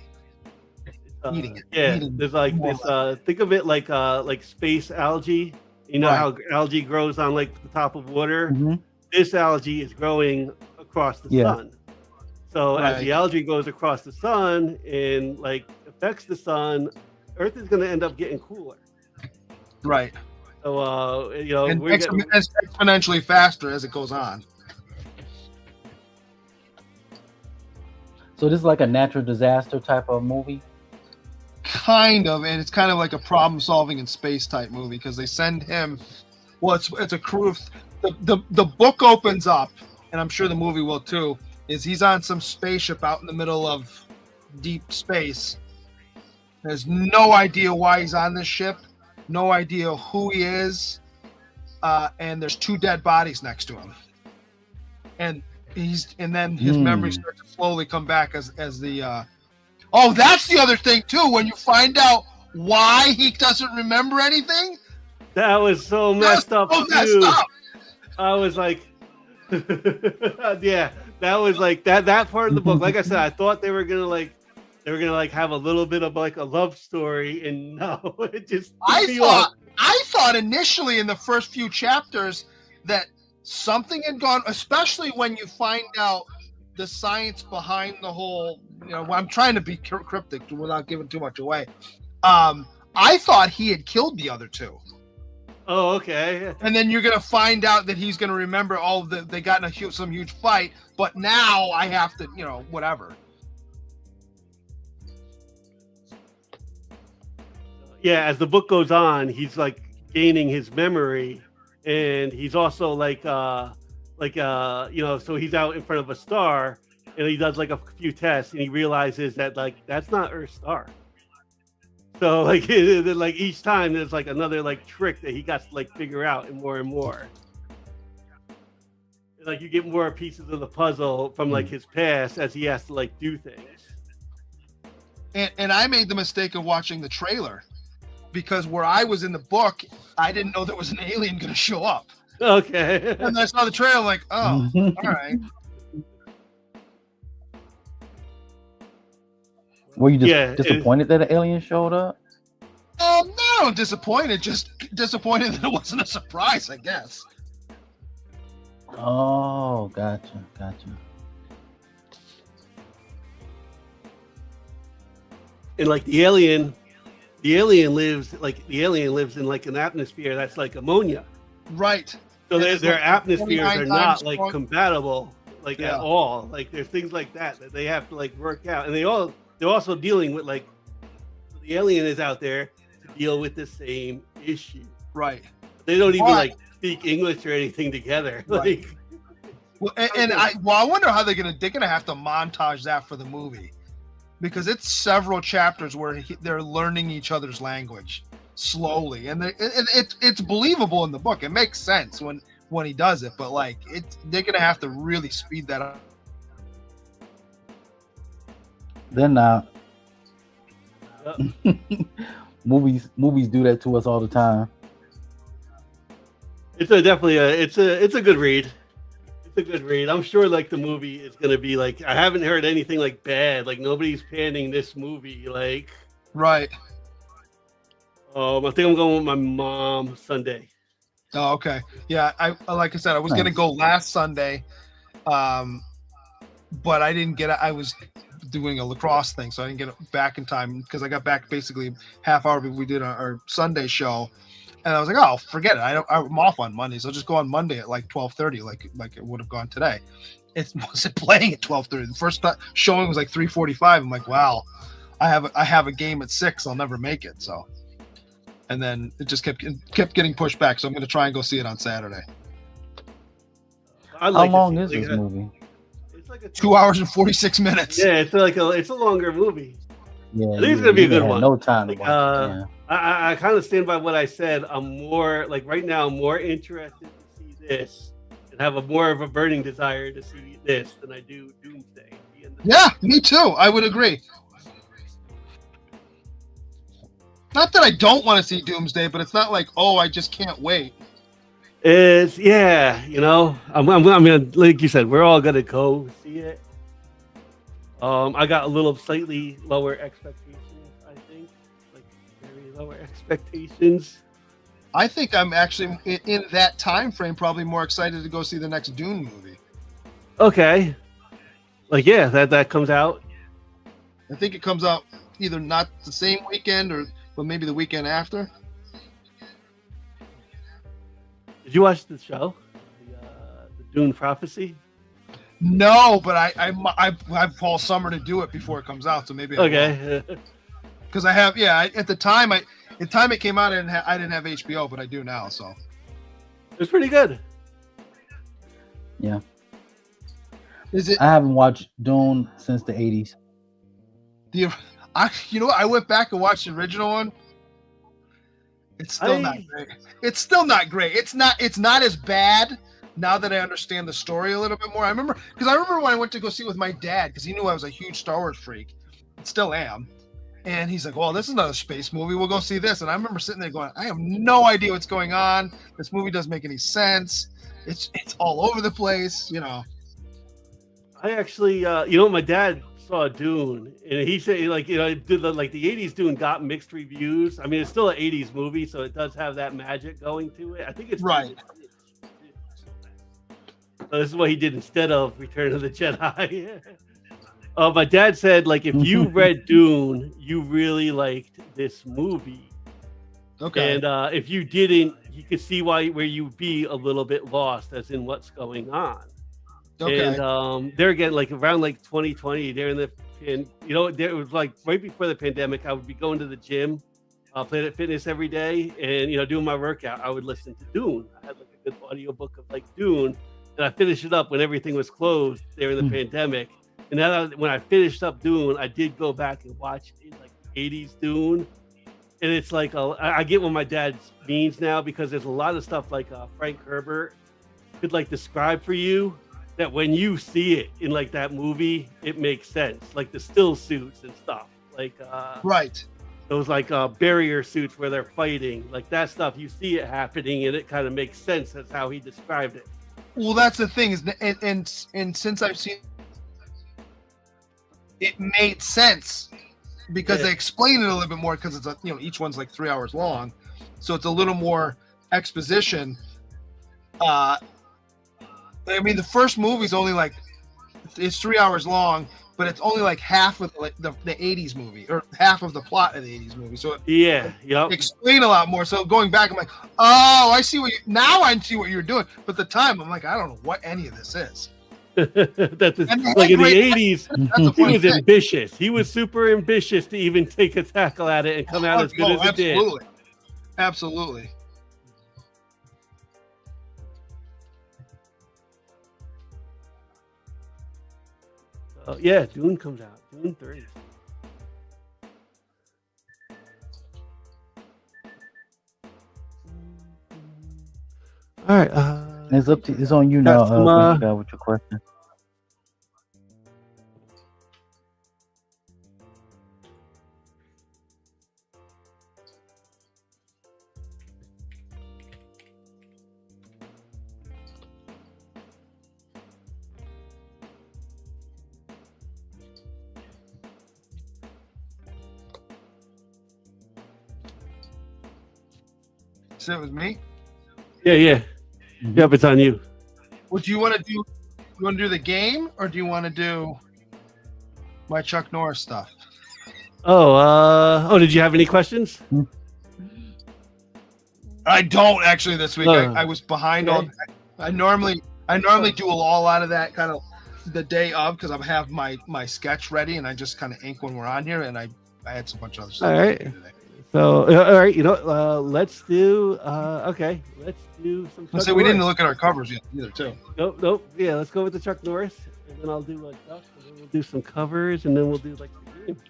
it. Yeah, eating there's like more this. Think of it like space algae. You know Right. how algae grows on like the top of water. Mhm. This algae is growing across the Yeah. sun. So as Right. the algae goes across the sun and like affects the sun, Earth is going to end up getting cooler. Right. So you know And we're getting, exponentially faster as it goes on. So this is like a natural disaster type of movie. Kind of, and it's kind of like a problem solving in space type movie because they send him. Well, it's a crew of the book opens up, and I'm sure the movie will too. Is he's on some spaceship out in the middle of deep space. There's no idea why he's on this ship, no idea who he is, and there's 2 dead bodies next to him, and then his memories start to slowly come back as the. Oh, that's the other thing too. When you find out why he doesn't remember anything, that was so messed up so messed too. up. I was like, yeah, that was like that part of the book. Like I said, I thought they were gonna have a little bit of like a love story, and no, it just threw me off. I thought initially in the first few chapters that something had gone, especially when you find out the science behind the whole. You know, I'm trying to be cryptic without giving too much away. I thought he had killed the other 2. Oh, okay. And then you're gonna find out that he's gonna remember all the they got in some huge fight, but now I have to, whatever. Yeah, as the book goes on, he's like gaining his memory, and he's also like so he's out in front of a star, and he does like a few tests, and he realizes that like that's not Earth's star. So like like each time there's like another like trick that he got to like figure out and more. Like you get more pieces of the puzzle from like his past as he has to like do things. And I made the mistake of watching the trailer because where I was in the book, I didn't know there was an alien going to show up. Okay. And then I saw the trailer, I'm like, oh, all right. Were you disappointed that an alien showed up? No, disappointed. Just disappointed that it wasn't a surprise, I guess. Oh, gotcha. And like the alien lives in like an atmosphere that's like ammonia. Right. So And their it's like atmospheres 29 are not times like more- compatible like Yeah. at all. Like there's things like that they have to like work out, and they're also dealing with like the alien is out there to deal with the same issue. Right. They don't even But- like speak English or anything together. Right. Like Well, I wonder how they're gonna have to montage that for the movie, because it's several chapters where they're learning each other's language slowly, and it's believable in the book. It makes sense when he does it, but like they're gonna have to really speed that up. They're not. uh, Movies do that to us all the time. it's a good read. It's a good read. I'm sure like the movie is gonna be like, I haven't heard anything like bad. Like nobody's panning this movie. Like Right. I think I'm going with my mom Sunday. Oh, okay. Yeah, I like I said, I was gonna Nice. go last Sunday, but I didn't get it. I was doing a lacrosse thing, so I didn't get it back in time because I got back basically half hour before we did our Sunday show, and I was like, oh, forget it. I'm off on Mondays. I'll just go on Monday at like 12:30, like it would have gone today. It wasn't playing at 12:30. The first showing was like 3:45. I'm like, wow, I have a game at 6. I'll never make it. So. And then it just kept getting pushed back. So I'm going to try and go see it on Saturday. I'd How like to long see, is like, this movie? It's like a 2 hours and 46 minutes. Yeah, it's a longer movie. Yeah, I think it's gonna be a you good had one. No time to Like, watch it, yeah. I kind of stand by what I said. I'm more like right now. I'm more interested to see this and have a more of a burning desire to see this than I do Doomsday. At the end of the Yeah, me too. I would agree. Not that I don't want to see Doomsday, but it's not like, oh, I just can't wait. It's yeah, you know. I mean, like you said, we're all gonna go see it. I got a little slightly lower expectations. I think, like very lower expectations. I think I'm actually in that time frame probably more excited to go see the next Dune movie. Okay, like yeah, that comes out. I think it comes out either not the same weekend but maybe the weekend after. Did you watch the show, the Dune Prophecy? No, but I fall summer to do it before it comes out, so maybe Okay. because I have at the time it came out I didn't have HBO, but I do now. So It was pretty good. Yeah. is it I haven't watched Dune since the 80s. I went back and watched the original one. It's still not great. It's still not great. It's not as bad now that I understand the story a little bit more. I remember when I went to go see it with my dad because he knew I was a huge Star Wars freak. Still am. And he's like, well, this is not a space movie. We'll go see this. And I remember sitting there going, I have no idea what's going on. This movie doesn't make any sense. It's all over the place, you know. I actually, my dad saw Dune, and he said, like, the 80s Dune got mixed reviews. I mean, it's still an 80s movie, so it does have that magic going to it. I think it's right. So this is what he did instead of Return of the Jedi. My dad said, like, if you read Dune, you really liked this movie. Okay. And if you didn't, you could see where you'd be a little bit lost as in what's going on. Okay. And they're again like around like 2020. They're in it was like right before the pandemic. I would be going to the gym, Planet Fitness every day, and doing my workout. I would listen to Dune. I had like a good audiobook of like Dune, and I finished it up when everything was closed there in the pandemic. And then when I finished up Dune, I did go back and watch like 80s Dune, and it's like I get what my dad means now because there's a lot of stuff like Frank Herbert could like describe for you. That when you see it in like that movie, it makes sense. Like the still suits and stuff, like right. Those like barrier suits where they're fighting, like that stuff. You see it happening, and it kind of makes sense. That's how he described it. Well, that's the thing is, and since I've seen, it made sense because they explain it a little bit more because it's each one's like 3 hours long, so it's a little more exposition. I mean, the first movie's only like it's 3 hours long, but it's only like half of like the 80s movie or half of the plot of the 80s movie. So explain a lot more. So going back, I'm like, oh, I see I see what you're doing. But at the time, I'm like, I don't know what any of this is. That's like in the 80s, he was ambitious. He was super ambitious to even take a tackle at it and come out as good as it did. Absolutely. Yeah, Dune comes out. Dune 3. All right. It's on you now. With your question. So it was me. Yeah. Yep, it's on you. What do you want to do? You want to do the game, or do you want to do my Chuck Norris stuff? Oh, did you have any questions? I don't actually this week. I was behind on. I normally do a lot of that kind of the day of because I have my sketch ready and I just kind of ink when we're on here, and I had some bunch of other stuff. All right. So, all right, let's do some. So we didn't look at our covers yet either, too. Nope. Yeah, let's go with the Chuck Norris, and then I'll do like Chuck, and then we'll do some covers, and then we'll do like the game.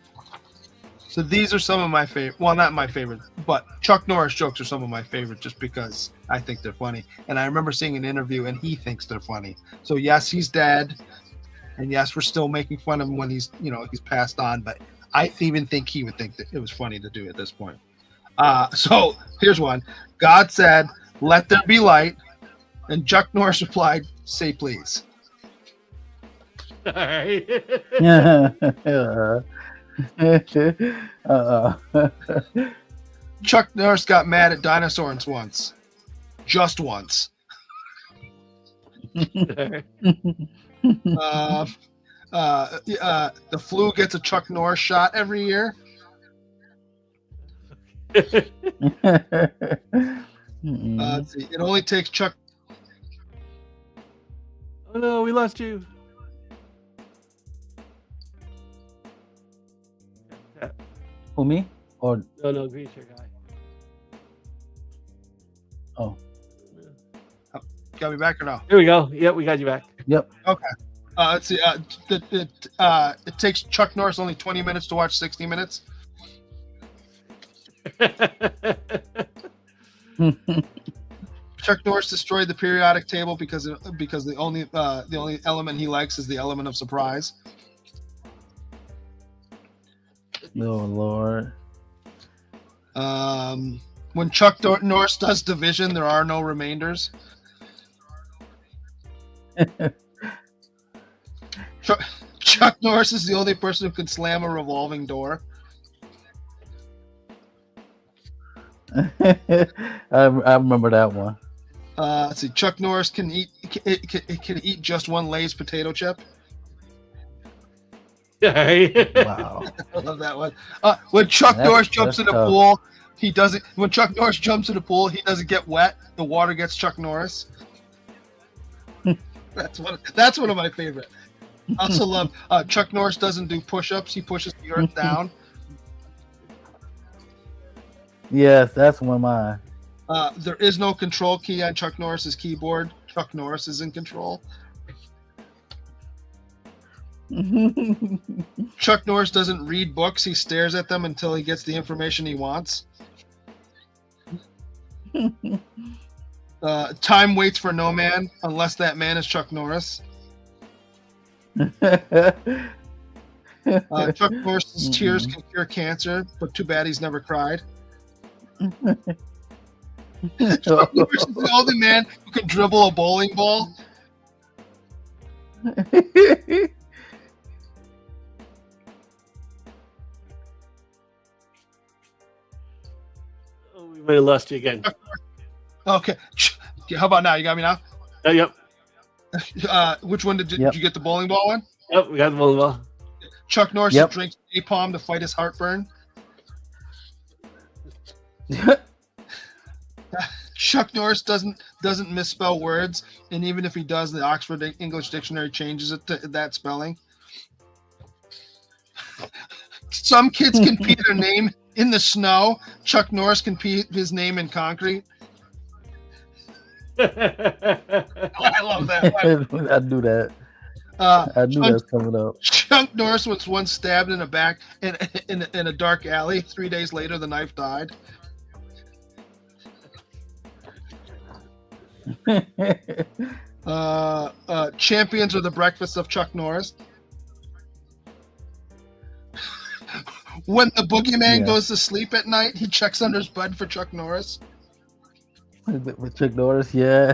So these are some of my favorite. Well, not my favorite, but Chuck Norris jokes are some of my favorite just because I think they're funny. And I remember seeing an interview and he thinks they're funny. So yes, he's dead. And yes, we're still making fun of him when he's passed on. But I even think he would think that it was funny to do at this point. So here's one. God said, "Let there be light." And Chuck Norris replied, "Say please." All right. Chuck Norris got mad at dinosaurs once. Just once. The flu gets a Chuck Norris shot every year. Let's see. It only takes Chuck. Oh no, we lost you. Who, me? Or No, green shirt guy. oh, Got me back or no? Here we go. Yep, we got you back. yep. Let's see. It takes Chuck Norris only 20 minutes to watch 60 minutes. Chuck Norris destroyed the periodic table because the only element he likes is the element of surprise. Oh Lord. When Chuck Norris does division, there are no remainders. Chuck Norris is the only person who can slam a revolving door. I remember that one. Let's see. Chuck Norris can eat just one Lay's potato chip. All right. Wow. I love that one. When Chuck Norris jumps in the tough. pool, he doesn't. When Chuck Norris jumps in the pool, he doesn't get wet. The water gets Chuck Norris. That's one of my favorite. I also love Chuck Norris doesn't do push-ups. He pushes the earth down. Yes, that's one of mine. There is no control key on Chuck Norris's keyboard. Chuck Norris is in control. Chuck Norris doesn't read books. He stares at them until he gets the information he wants. Time waits for no man unless that man is Chuck Norris. Chuck Norris's tears can cure cancer, but too bad he's never cried. Chuck Norris is the only man who can dribble a bowling ball. Oh, we might have lost you again. Okay. How about now? You got me now? Yep. Which one did you Yep. get the bowling ball one? Yep, we got the bowling ball. Chuck Norris Yep. drinks napalm to fight his heartburn. Chuck Norris doesn't misspell words, and even if he does, the Oxford English Dictionary changes it to that spelling. Some kids can pee their name in the snow. Chuck Norris can pee his name in concrete. I love that one. I knew that. I knew that's coming up. Chuck Norris was once stabbed in the back in a dark alley. 3 days later, the knife died. Champions are the breakfast of Chuck Norris. When the boogeyman goes to sleep at night, he checks under his bed for Chuck Norris. With Chuck Norris, yeah.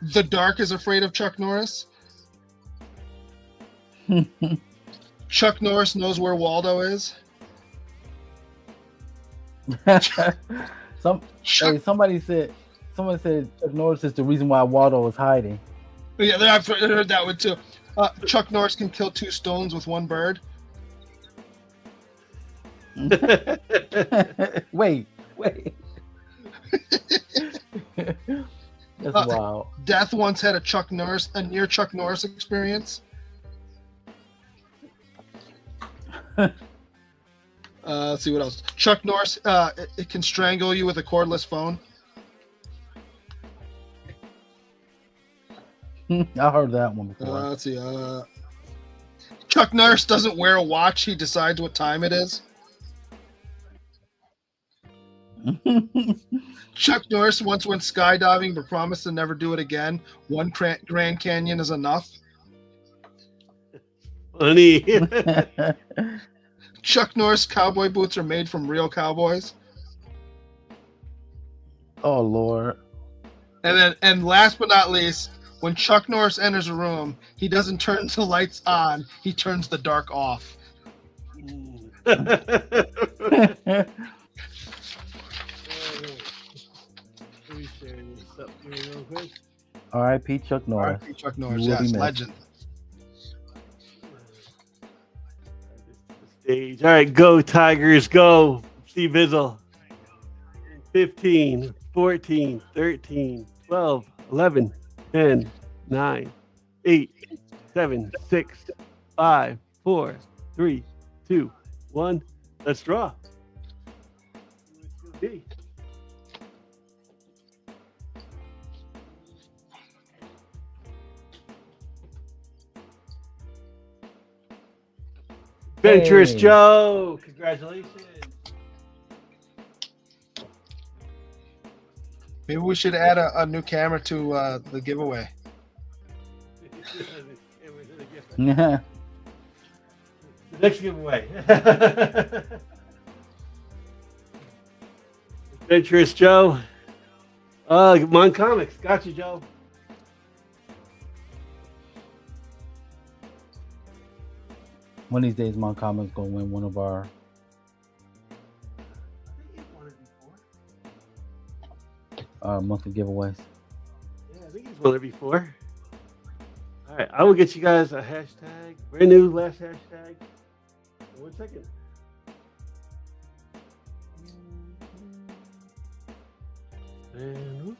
The dark is afraid of Chuck Norris. Chuck Norris knows where Waldo is. Somebody said Chuck Norris is the reason why Waldo was hiding. Yeah, I've heard that one too. Chuck Norris can kill 2 stones with 1 bird. Wait. That's wild. Death once had a near Chuck Norris experience. Let's see what else. Chuck Norris, it can strangle you with a cordless phone. I heard that one before. Let's see. Chuck Norris doesn't wear a watch. He decides what time it is. Chuck Norris once went skydiving but promised to never do it again. One Grand Canyon is enough. Funny. Chuck Norris cowboy boots are made from real cowboys. Oh Lord. And last but not least, when Chuck Norris enters a room, he doesn't turn the lights on, he turns the dark off. R.I.P. Chuck Norris. R.I.P. Chuck Norris, You will be yes, missed. legend. Stage. All right, go Tigers, go. C-Bizzle. 15, 14, 13, 12, 11, 10, 9, 8, 7, 6, 5, 4, 3, 2, 1. Let's draw. Okay. Adventurous Hey. Joe, congratulations. Maybe we should add a new camera to the giveaway. Yeah. The next giveaway. Adventurous Joe. Mon Comics. Gotcha, Joe. One of these days, my comments gonna win one of our. Monthly giveaways. Yeah, I think he's won it before. All right, I will get you guys a hashtag. Brand new last hashtag. 1 second. And oops.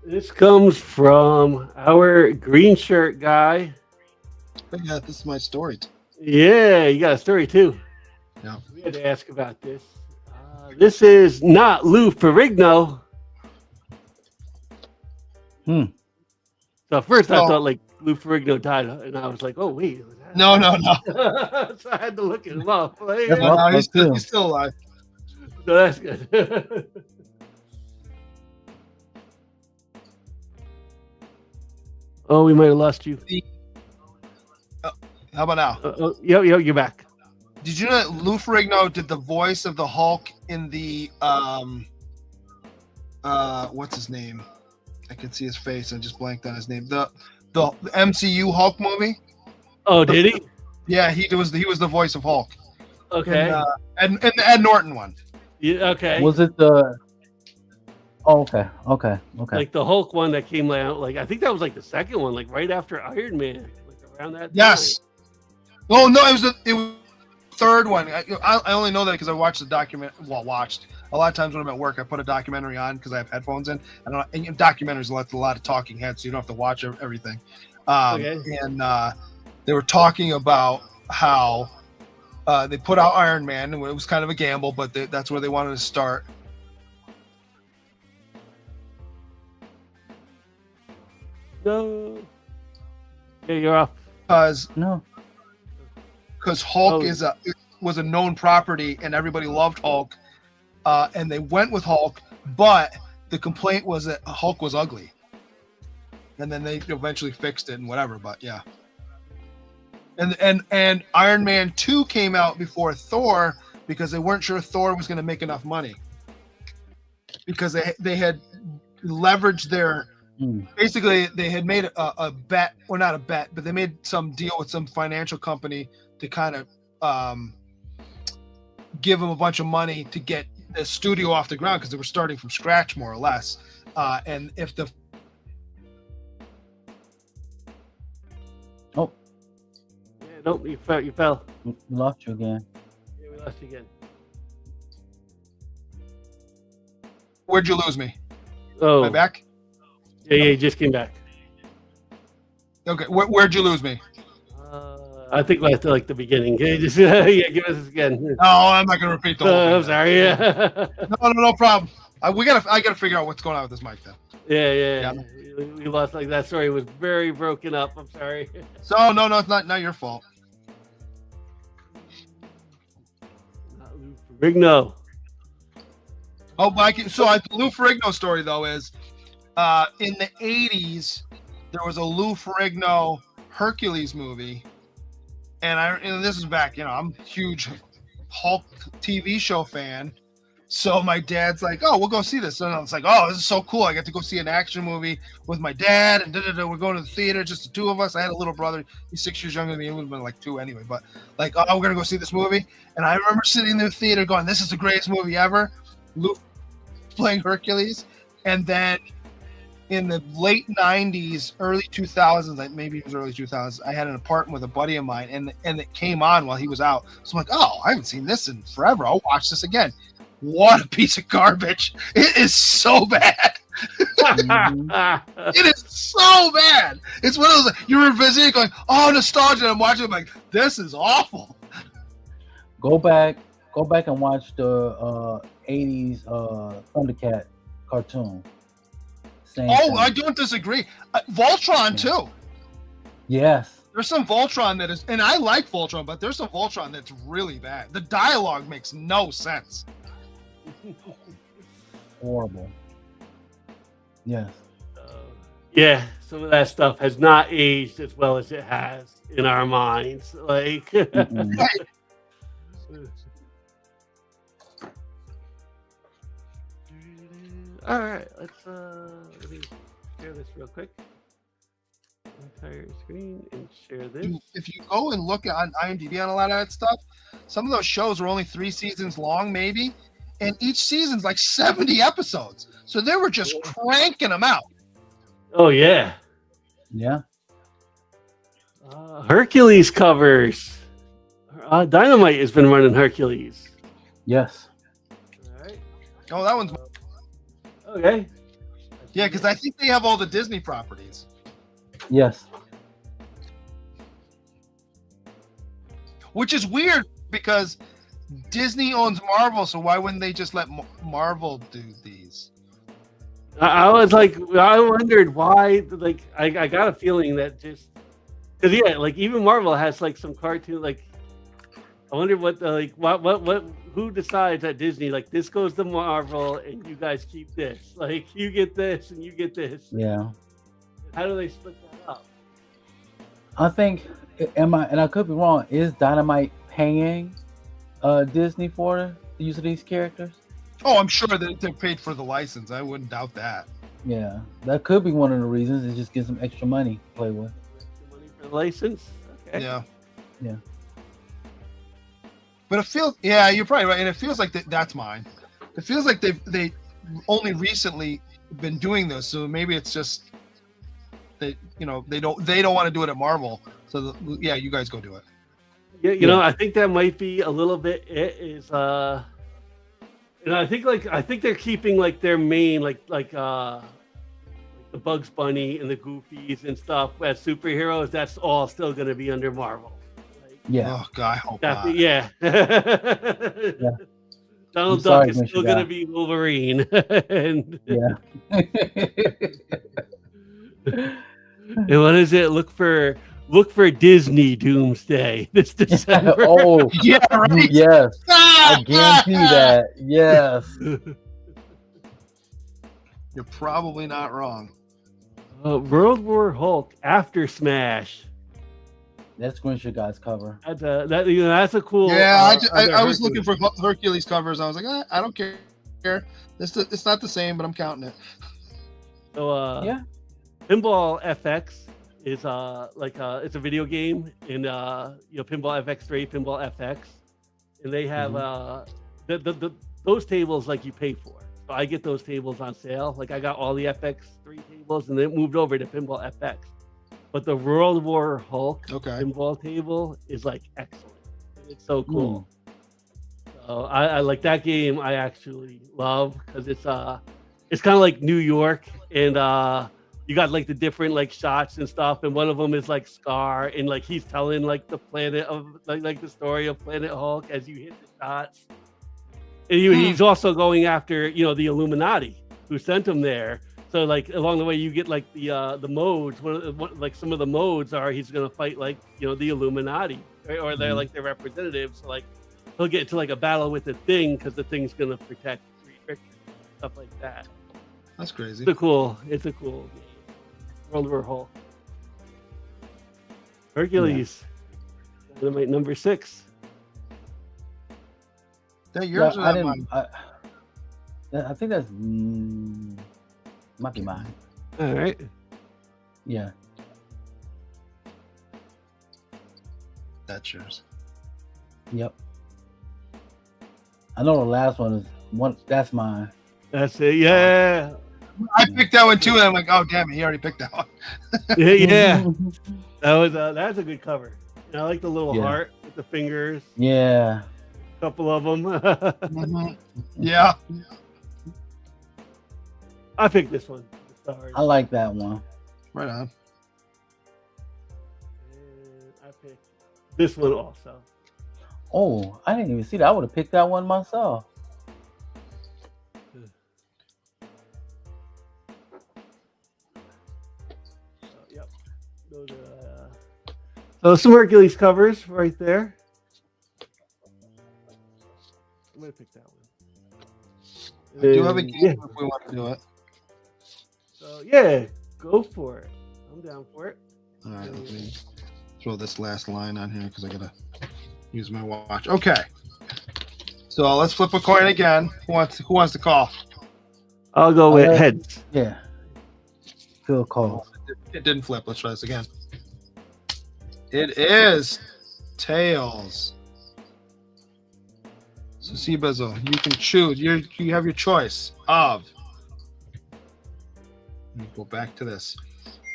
This comes from our green shirt guy. Yeah, this is my story. Yeah, you got a story too. Yeah. We had to ask about this. This is not Lou Ferrigno. So at first I No. thought like Lou Ferrigno died, and I was like, oh wait. Was that- No. So I had to look him up. Like, That's No, what- he's still alive. so that's good. Oh, we might have lost you. How about now? Yep, you're back. Did you know that Lou Ferrigno did the voice of the Hulk in the what's his name? I can see his face. I just blanked on his name. The MCU Hulk movie. Oh, did he? Yeah, he was the voice of Hulk. Okay. And the Ed Norton one. Yeah, okay. Was it the? Oh, okay. Like the Hulk one that came out, like I think that was like the second one, like right after Iron Man, like around that. Yes. time. Oh no, it was the third one. I only know that because I watched the document. Well, watched a lot of times when I'm at work, I put a documentary on because I have headphones in. And documentaries a lot of talking heads, so you don't have to watch everything. Okay. And they were talking about how they put out Iron Man, and it was kind of a gamble, but that's where they wanted to start. No. Yeah, you're off. Because No. Hulk Oh. was a known property and everybody loved Hulk, and they went with Hulk, but the complaint was that Hulk was ugly, and then they eventually fixed it and whatever. But yeah, and Iron Man 2 came out before Thor because they weren't sure Thor was going to make enough money because they had leveraged their. Basically, they had made a bet, or not a bet, but they made some deal with some financial company to kind of give them a bunch of money to get the studio off the ground because they were starting from scratch, more or less. And if the Oh, Yeah, nope, you fell. we lost you again. Yeah, we lost you again. where'd you lose me? Oh, Am I back? yeah, you just came back. Okay, where'd you lose me? I think that's like the beginning. Okay, just yeah, give us this again. No, I'm not gonna repeat the whole thing. I'm sorry. Yeah. No problem. I gotta figure out what's going on with this mic then. Yeah. We lost like that story was very broken up. I'm sorry. So no, it's not your fault. Rigno. Oh, Mike. So the Lou Ferrigno story though is, in the '80s, there was a Lou Ferrigno Hercules movie, and this is back. I'm a huge Hulk TV show fan. So my dad's like, "Oh, we'll go see this." And I was like, "Oh, this is so cool! I get to go see an action movie with my dad." And we're going to the theater, just the two of us. I had a little brother; he's 6 years younger than me. He would have been like 2 anyway. But like, oh, we're gonna go see this movie. And I remember sitting in the theater going, "This is the greatest movie ever." Lou playing Hercules, and then in the late '90s, early 2000s, like maybe it was early 2000s, I had an apartment with a buddy of mine, and it came on while he was out. So I'm like, "Oh, I haven't seen this in forever. I'll watch this again." What a piece of garbage. It is so bad. It is so bad. It's one of those, you're revisiting going, oh, nostalgia. And I'm watching, I'm like, this is awful. Go back and watch the 80s Thundercat cartoon. Same thing. I don't disagree. Voltron, too. Yes. There's some Voltron that is, and I like Voltron, but there's some Voltron that's really bad. The dialogue makes no sense. Horrible. Yes. Yeah, some of that stuff has not aged as well as it has in our minds. Like, all right, let me share this real quick. Entire screen and share this. If you go and look on IMDb on a lot of that stuff, some of those shows were only 3 seasons long, maybe, and each season's like 70 episodes. So they were just cranking them out. Oh yeah. Yeah. Hercules covers. Dynamite has been running Hercules. Yes. All right. Oh, that one's Okay. yeah, because I think they have all the Disney properties. Yes. Which is weird because Disney owns Marvel, so why wouldn't they just let Marvel do these? I was like, I wondered why. Like, I got a feeling that just because like even Marvel has like some cartoon. Like, I wonder what who decides at Disney like this goes to Marvel and you guys keep this. Like, you get this and you get this. Yeah. How do they split that up? I think, and I could be wrong, is Dynamite paying Disney for the use of these characters? Oh, I'm sure that they're paid for the license. I wouldn't doubt that. Yeah, that could be one of the reasons. Is just get some extra money to play with. Money for the license? Okay. Yeah. Yeah. But it feels, yeah, you're probably right, and it feels like that's mine. It feels like they only recently been doing this, so maybe it's just they don't want to do it at Marvel. So yeah, you guys go do it. Yeah, you know, I think that might be a little bit. It is, and I think they're keeping like their main like the Bugs Bunny and the Goofies and stuff as superheroes. That's all still going to be under Marvel. Like, Yeah. Oh God, I hope not. yeah. Yeah. Donald I'm sorry, Duck is still Mr. going Guy. to be Wolverine. And, Yeah. and what is it? Look for Disney Doomsday this December. Oh, Yeah, right. yes. Ah, I guarantee that. Yes. You're probably not wrong. World War Hulk After Smash. That's Screenshot Guy's cover. That's a cool. Yeah, other I was Hercules. looking for Hercules covers. I was like, I don't care. It's not the same, but I'm counting it. So Yeah. Pinball FX is it's a video game in Pinball FX3, Pinball FX, and they have those tables like you pay for. So I get those tables on sale. Like I got all the FX3 tables, and then moved over to Pinball FX. But the World War Hulk pinball table is like excellent. It's so cool. So I like that game. I actually love because it's kind of like New York, and you got like the different like shots and stuff, and one of them is like Scar, and like he's telling like the planet of like the story of Planet Hulk as you hit the shots. And he's also going after the Illuminati who sent him there. So like along the way you get like the modes. Like some of the modes are he's gonna fight like the Illuminati, right? Or they're like their representatives. So, like he'll get into like a battle with the Thing because the Thing's gonna protect Richard, stuff like that. That's crazy. It's a cool game. World War Hulk. Hercules. Dynamite number 6. That yours or I that mine? I think that's might be mine. All right. Yeah. That's yours. Yep. I know the last one is one. That's mine. That's it. Yeah. I picked that one too, and I'm like, oh damn it, he already picked that one. Yeah. That's a good cover. And I like the little Yeah. heart with the fingers. Yeah. A couple of them. Mhm. Yeah. I picked this one. Sorry. I like that one. Right on. And I picked this one also. Oh, I didn't even see that. I would have picked that one myself. Yep. Those are, so some Hercules covers right there. I'm gonna pick that one. I do have a game Yeah. if we want to do it. So yeah, go for it. I'm down for it. All right, let me throw this last line on here because I gotta use my watch. Okay. So let's flip a coin again. Who wants to call? I'll go with Alright. heads. Yeah. Phil calls. It didn't flip. Let's try this again. It is tails. So C-Bizzle, you can choose. You have your choice of. Let me go back to this.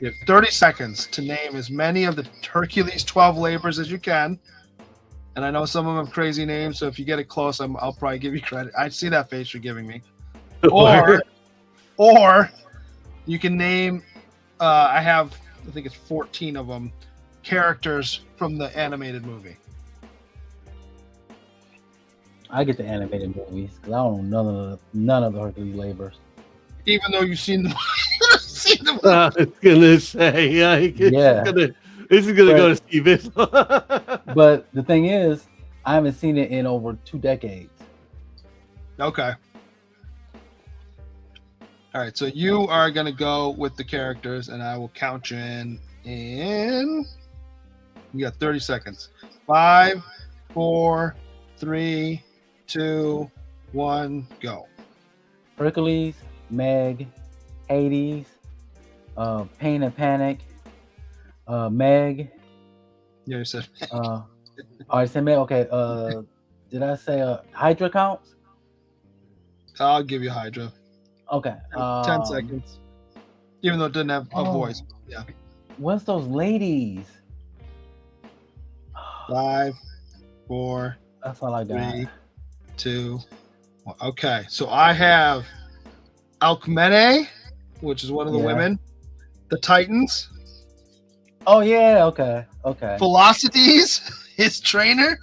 You have 30 seconds to name as many of the Hercules 12 labors as you can. And I know some of them have crazy names, so if you get it close, I'll probably give you credit. I see that face you're giving me. Or you can name. I think it's 14 of them, characters from the animated movie. I get the animated movies because I don't know none of the Hercules labors. Even though you've seen them. I was gonna say, yeah, this is gonna go to C-Bizzle. But the thing is, I haven't seen it in over 2 decades. Okay. All right, so you are gonna go with the characters, and I will count you in. You got 30 seconds. 5, 4, 3, 2, 1, go. Hercules, Meg, Hades, Pain and Panic, Meg. Yeah, you said. I said Meg. Okay. Did I say Hydra counts? I'll give you Hydra. Okay. 10 seconds. Even though it didn't have a voice. Yeah. What's those ladies? 5, 4, That's all I got. 3, 2, 1. Okay, so I have Alcmene, which is one of the Yeah. women. The Titans. Oh yeah. Okay. Okay. Velocities, his trainer.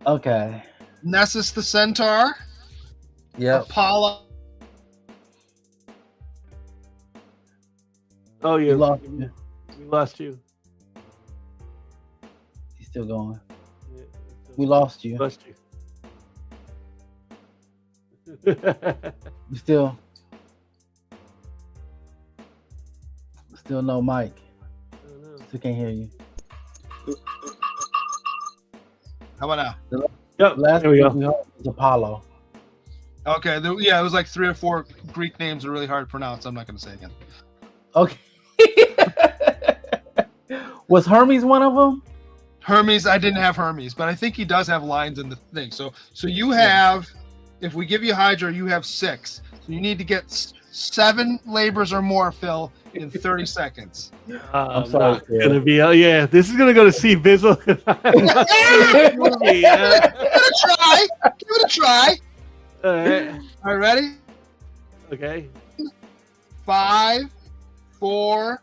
Okay. Nessus the Centaur. Yep. Apollo. Oh yeah, We lost you. we lost you. He's still going. Yeah, We lost you. lost you. We still no mic. Still can't hear you. How about now? Yep, Last there we week go. we heard was Apollo. Okay, yeah, it was like 3 or 4 Greek names are really hard to pronounce. I'm not going to say again. Okay. Was Hermes one of them? Hermes, I didn't have Hermes, but I think he does have lines in the thing. So you have, if we give you Hydra, you have 6. So you need to get 7 labors or more, Phil, in 30 seconds. I'm sorry, not Phil. gonna be. Yeah, this is gonna go to C-Bizzle. Give it a try. All right. All right, ready? Okay. 5, 4,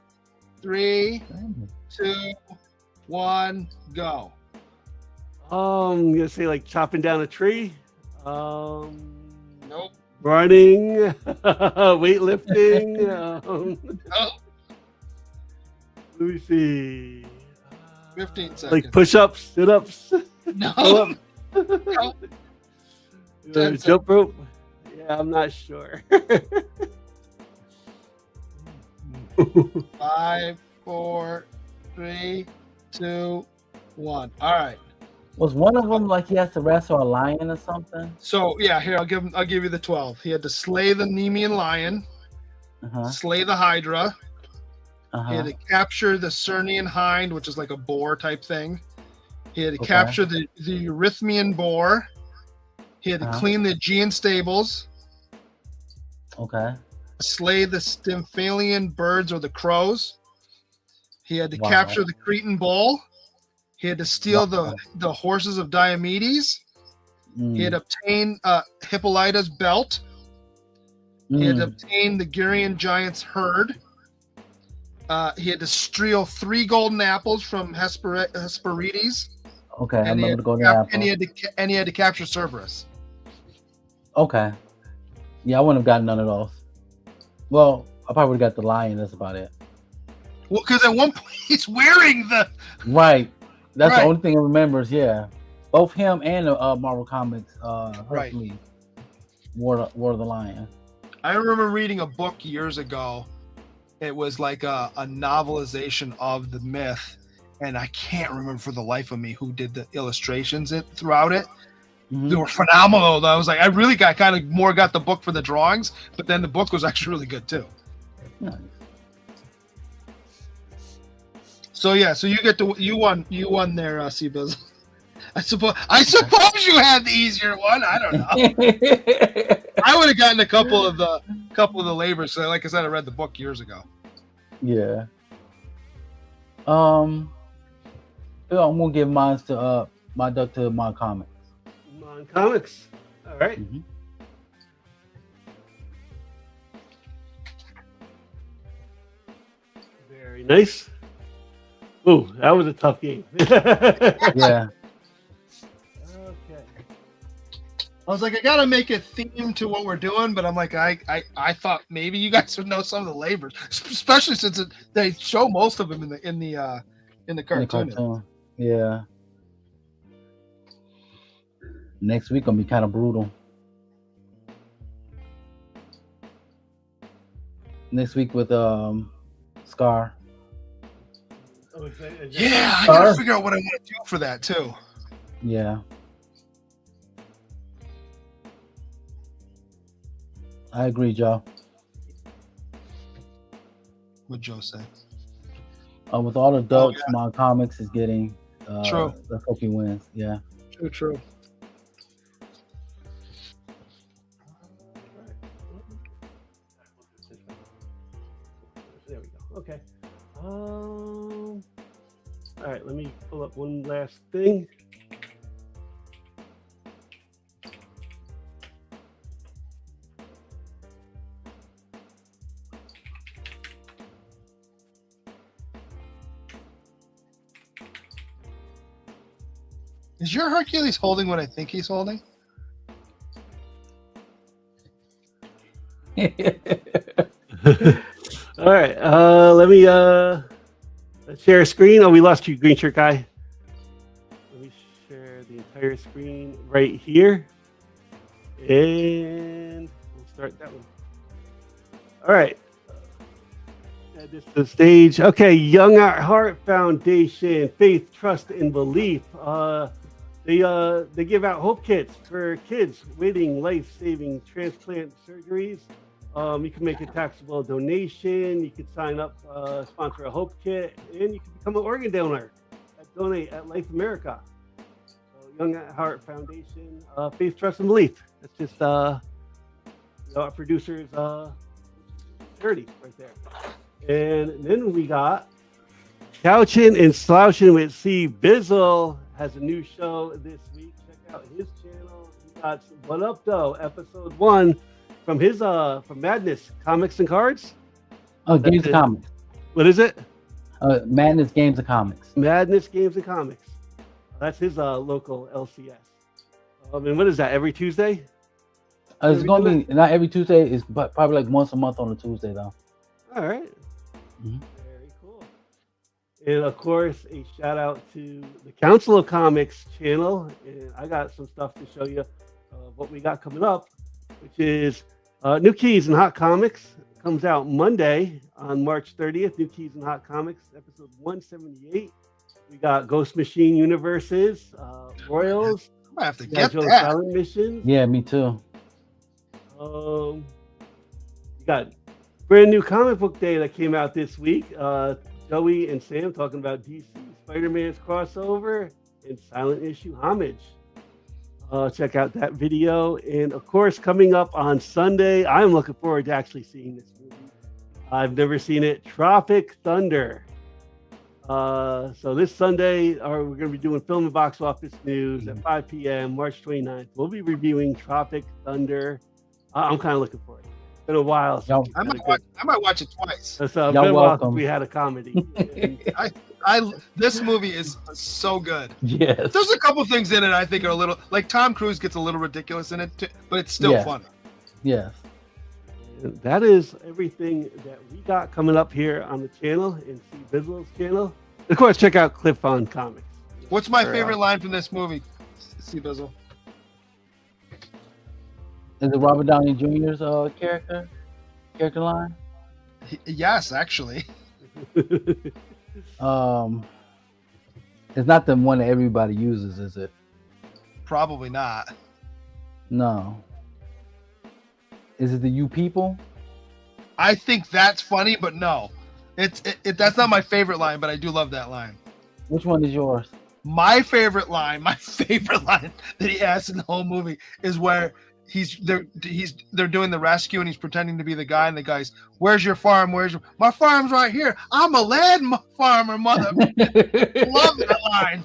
3, 2, 1, go. I'm gonna say like chopping down a tree. Nope. Running, weightlifting. Nope. Let me see. 15 seconds. Like push-ups, sit-ups, No. pull-up, Nope. 10 jump rope. Yeah, I'm not sure. 5, 4, 3, 2, 1. All right. Was one of them like he has to wrestle a lion or something? So yeah, here I'll give you the 12. He had to slay the Nemean lion, Uh-huh. slay the Hydra. He Uh-huh. had to capture the Cernian hind, which is like a boar type thing. He had to Okay. capture the Eurythmian boar. He had to Uh-huh. clean the Aegean stables, Okay. slay the Stymphalian birds or the crows. He had to Wow. capture the Cretan bull. He had to steal Wow. the horses of Diomedes. Mm. He had to obtain Hippolyta's belt. He had to obtain the Gurian giant's herd. He had to steal 3 golden apples from Hesperides. Okay, I And he, remember had the to golden cap- apple. and he had to capture Cerberus. Okay. Yeah, I wouldn't have gotten none of those. Well, I probably would have got the lion. That's about it. Well, because at one point he's wearing the Right. That's Right. the only thing I remember. Is yeah, both him and Marvel Comics. Right. Hercules wore the lion. I remember reading a book years ago. It was like a novelization of the myth, and I can't remember for the life of me who did the illustrations throughout it. Mhm. They were phenomenal. Though. I was like, I really got the book for the drawings, but then the book was actually really good too. Nice. So yeah, so you won there, C-Bizzle. I suppose you had the easier one. I don't know. I would have gotten a couple of the labors. So like I said, I read the book years ago. Yeah. I'm gonna give mine to my duck to my comics. Mon Comics. All right. Mhm. Very nice. Ooh, that was a tough game. Yeah. Okay. I was like, I gotta make a theme to what we're doing, but I'm like, I thought maybe you guys would know some of the labors, especially since they show most of them in the In the cartoon. cartoon. Yeah. Next week gonna be kind of brutal. Next week with Scar. Oh, is that- Yeah, I Star? gotta figure out what I want to do for that too. Yeah. I agree, Joe. What'd Joe say? With all the ducks, yeah. my comics is getting. True. Let's hope he wins. Yeah. True. There we go. Okay. All right. Let me pull up one last thing. Is your Hercules holding what I think he's holding? All right. Let me let's share a screen. Oh, we lost you, green shirt guy. Let me share the entire screen right here, and we'll start that one. All right. Add this to the stage. Okay, Young at Heart Foundation, Faith, Trust, and Belief. They give out hope kits for kids waiting life-saving transplant surgeries. You can make a taxable donation. You can sign up, sponsor a hope kit, and you can become an organ donor. Donate at Life America. So Young at Heart Foundation, Faith, Trust, and Belief. That's just our producers' charity right there. And then we got Couching and Slouching with C-Bizzle has a new show this week. Check out his channel. He got What Up Though, episode 1 from his from Madness Comics and Cards. Oh, Games That's and it. Comics. What is it? Madness Games and Comics. Madness Games and Comics. That's his local LCS. And what is that? Every Tuesday? It's Every gonna Tuesday? be not every Tuesday. It's probably like once a month on a Tuesday though. All right. Mhm. Very cool. And of course, a shout out to the Council of Comics channel. And I got some stuff to show you what we got coming up, which is New Keys and Hot Comics. It comes out Monday on March 30th. New Keys and Hot Comics, episode 178. We got Ghost Machine Universes, Royals, I might have to we got get Joe that. Silent Missions. Yeah, me too. You got brand new comic book day that came out this week. Joey and Sam talking about DC Spider-Man's crossover and Silent Issue homage. Check out that video. And of course, coming up on Sunday, I'm looking forward to actually seeing this movie. I've never seen it. Tropic Thunder. So this Sunday, we're going to be doing film and box office news at 5 p.m. March 29th. We'll be reviewing Tropic Thunder. I'm kind of looking forward. It's been a while. since Y'all- we've I had a might good- watch it twice. So it's been Y'all a while welcome. since we had a comedy. And This movie is so good. Yes. There's a couple things in it I think are a little like Tom Cruise gets a little ridiculous in it, too, but it's still Yeah. funny. Yes. that is everything that we got coming up here on the channel and C-Bizzle's channel. Of course, check out Clip on Comics. What's my Sure. favorite line from this movie? C-Bizzle. Is it Robert Downey Jr.'s character line? Yes, actually. It's not the one that everybody uses, is it? Probably not. No. Is it the "you people"? I think that's funny, but no. That's not my favorite line, but I do love that line. Which one is yours? My favorite line that he has in the whole movie is where they're doing the rescue and he's pretending to be the guy and the guy's, "Where's your farm? My farm's right here. I'm a land farmer, mother." Love that line.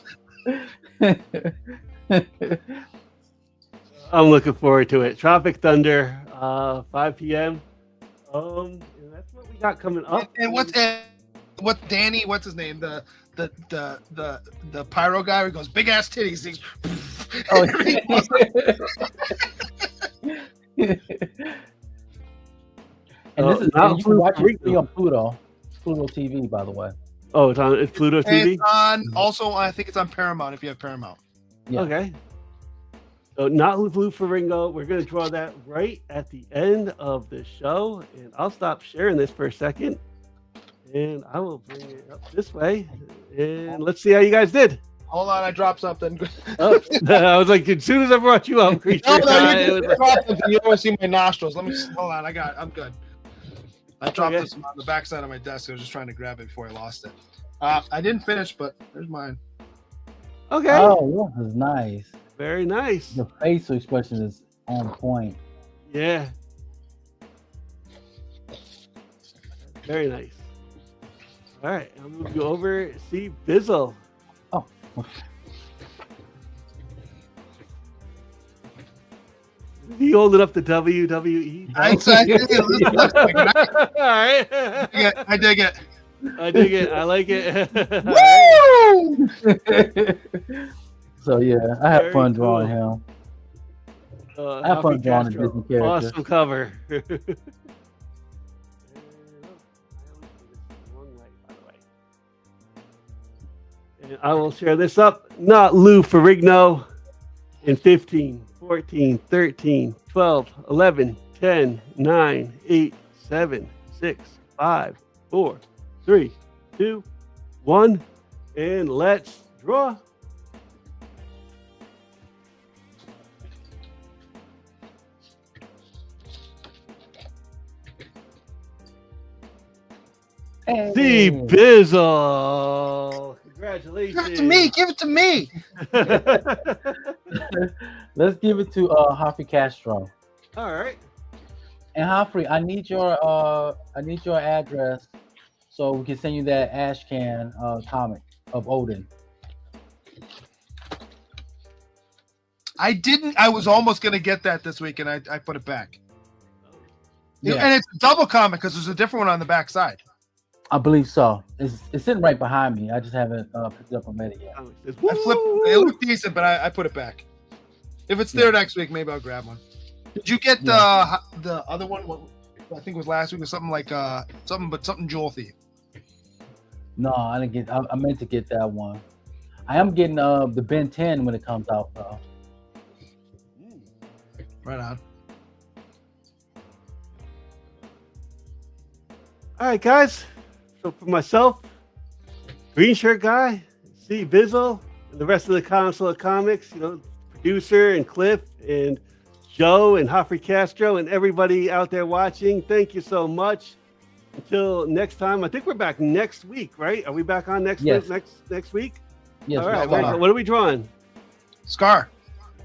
I'm looking forward to it. Tropic Thunder, 5 p.m. And that's what we got coming up. And what's Danny? What's his name? The pyro guy who goes big ass titties. He's, Oh, and this is not and you can watch Pluto. it free on Pluto. Pluto TV, by the way. Oh, it's Pluto and TV. it's on. Also, I think it's on Paramount if you have Paramount. Yeah. Okay. So not Blue for Ringo. We're going to draw that right at the end of the show. And I'll stop sharing this for a second. And I will bring it up this way. And let's see how you guys did. Hold on, I dropped something. Oh, I was like, as soon as I brought you up, creature. No, it you was like- dropped something. You don't want to see my nostrils. Let me hold on. I'm good. I dropped Okay. this on the backside of my desk. I was just trying to grab it before I lost it. I didn't finish, but there's mine. Okay. Oh, this is nice. Very nice. The facial expression is on point. Yeah. Very nice. All right. I'll move you over. See Bizzle. Oh. Is he holding up the WWE? I All right. I dig it. I dig it. I like it. Woo! So yeah, I had Very fun drawing cool. him. I have fun Happy drawing a Castro. Disney character. Awesome cover. And I will share this up. Not Lou Ferrigno in 15, 14, 13, 12, 11, 10, 9, 8, 7, 6, 5, 4, 3, 2, 1. And let's draw. Hey. C-Bizzle. Congratulations. Give it to me. Give it to me. Let's give it to Humphrey Castro. All right. And Humphrey, I need your address so we can send you that Ashcan comic of Odin. I didn't. I was almost gonna get that this week, and I put it back. Yeah, And it's a double comic because there's a different one on the back side. I believe so. It's sitting right behind me. I just haven't picked it up and read it yet. Oh, it says, I flipped. "Woo!" It looked decent, but I put it back. If it's there next week, maybe I'll grab one. Did you get the other one? What I think it was last week or something like something Jewel Thief. No, I didn't get. I meant to get that one. I am getting the Ben 10 when it comes out though. Right on. All right, guys. So for myself, Green Shirt Guy, C-Bizzle, and the rest of the Console of Comics, producer and Cliff and Joe and Joffrey Castro and everybody out there watching, thank you so much. Until next time, I think we're back next week, right? Are we back on next Yes. week? Next week? Yes, All right. Scar. What are we drawing? Scar.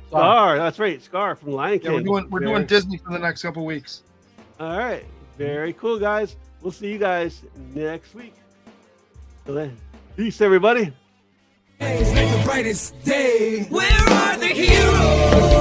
Scar. That's right. Scar from Lion King. Yeah, we're doing Disney for the next couple weeks. All right. Very cool, guys. We'll see you guys next week. Till then, peace, everybody. Make the brightest day. Where are the heroes?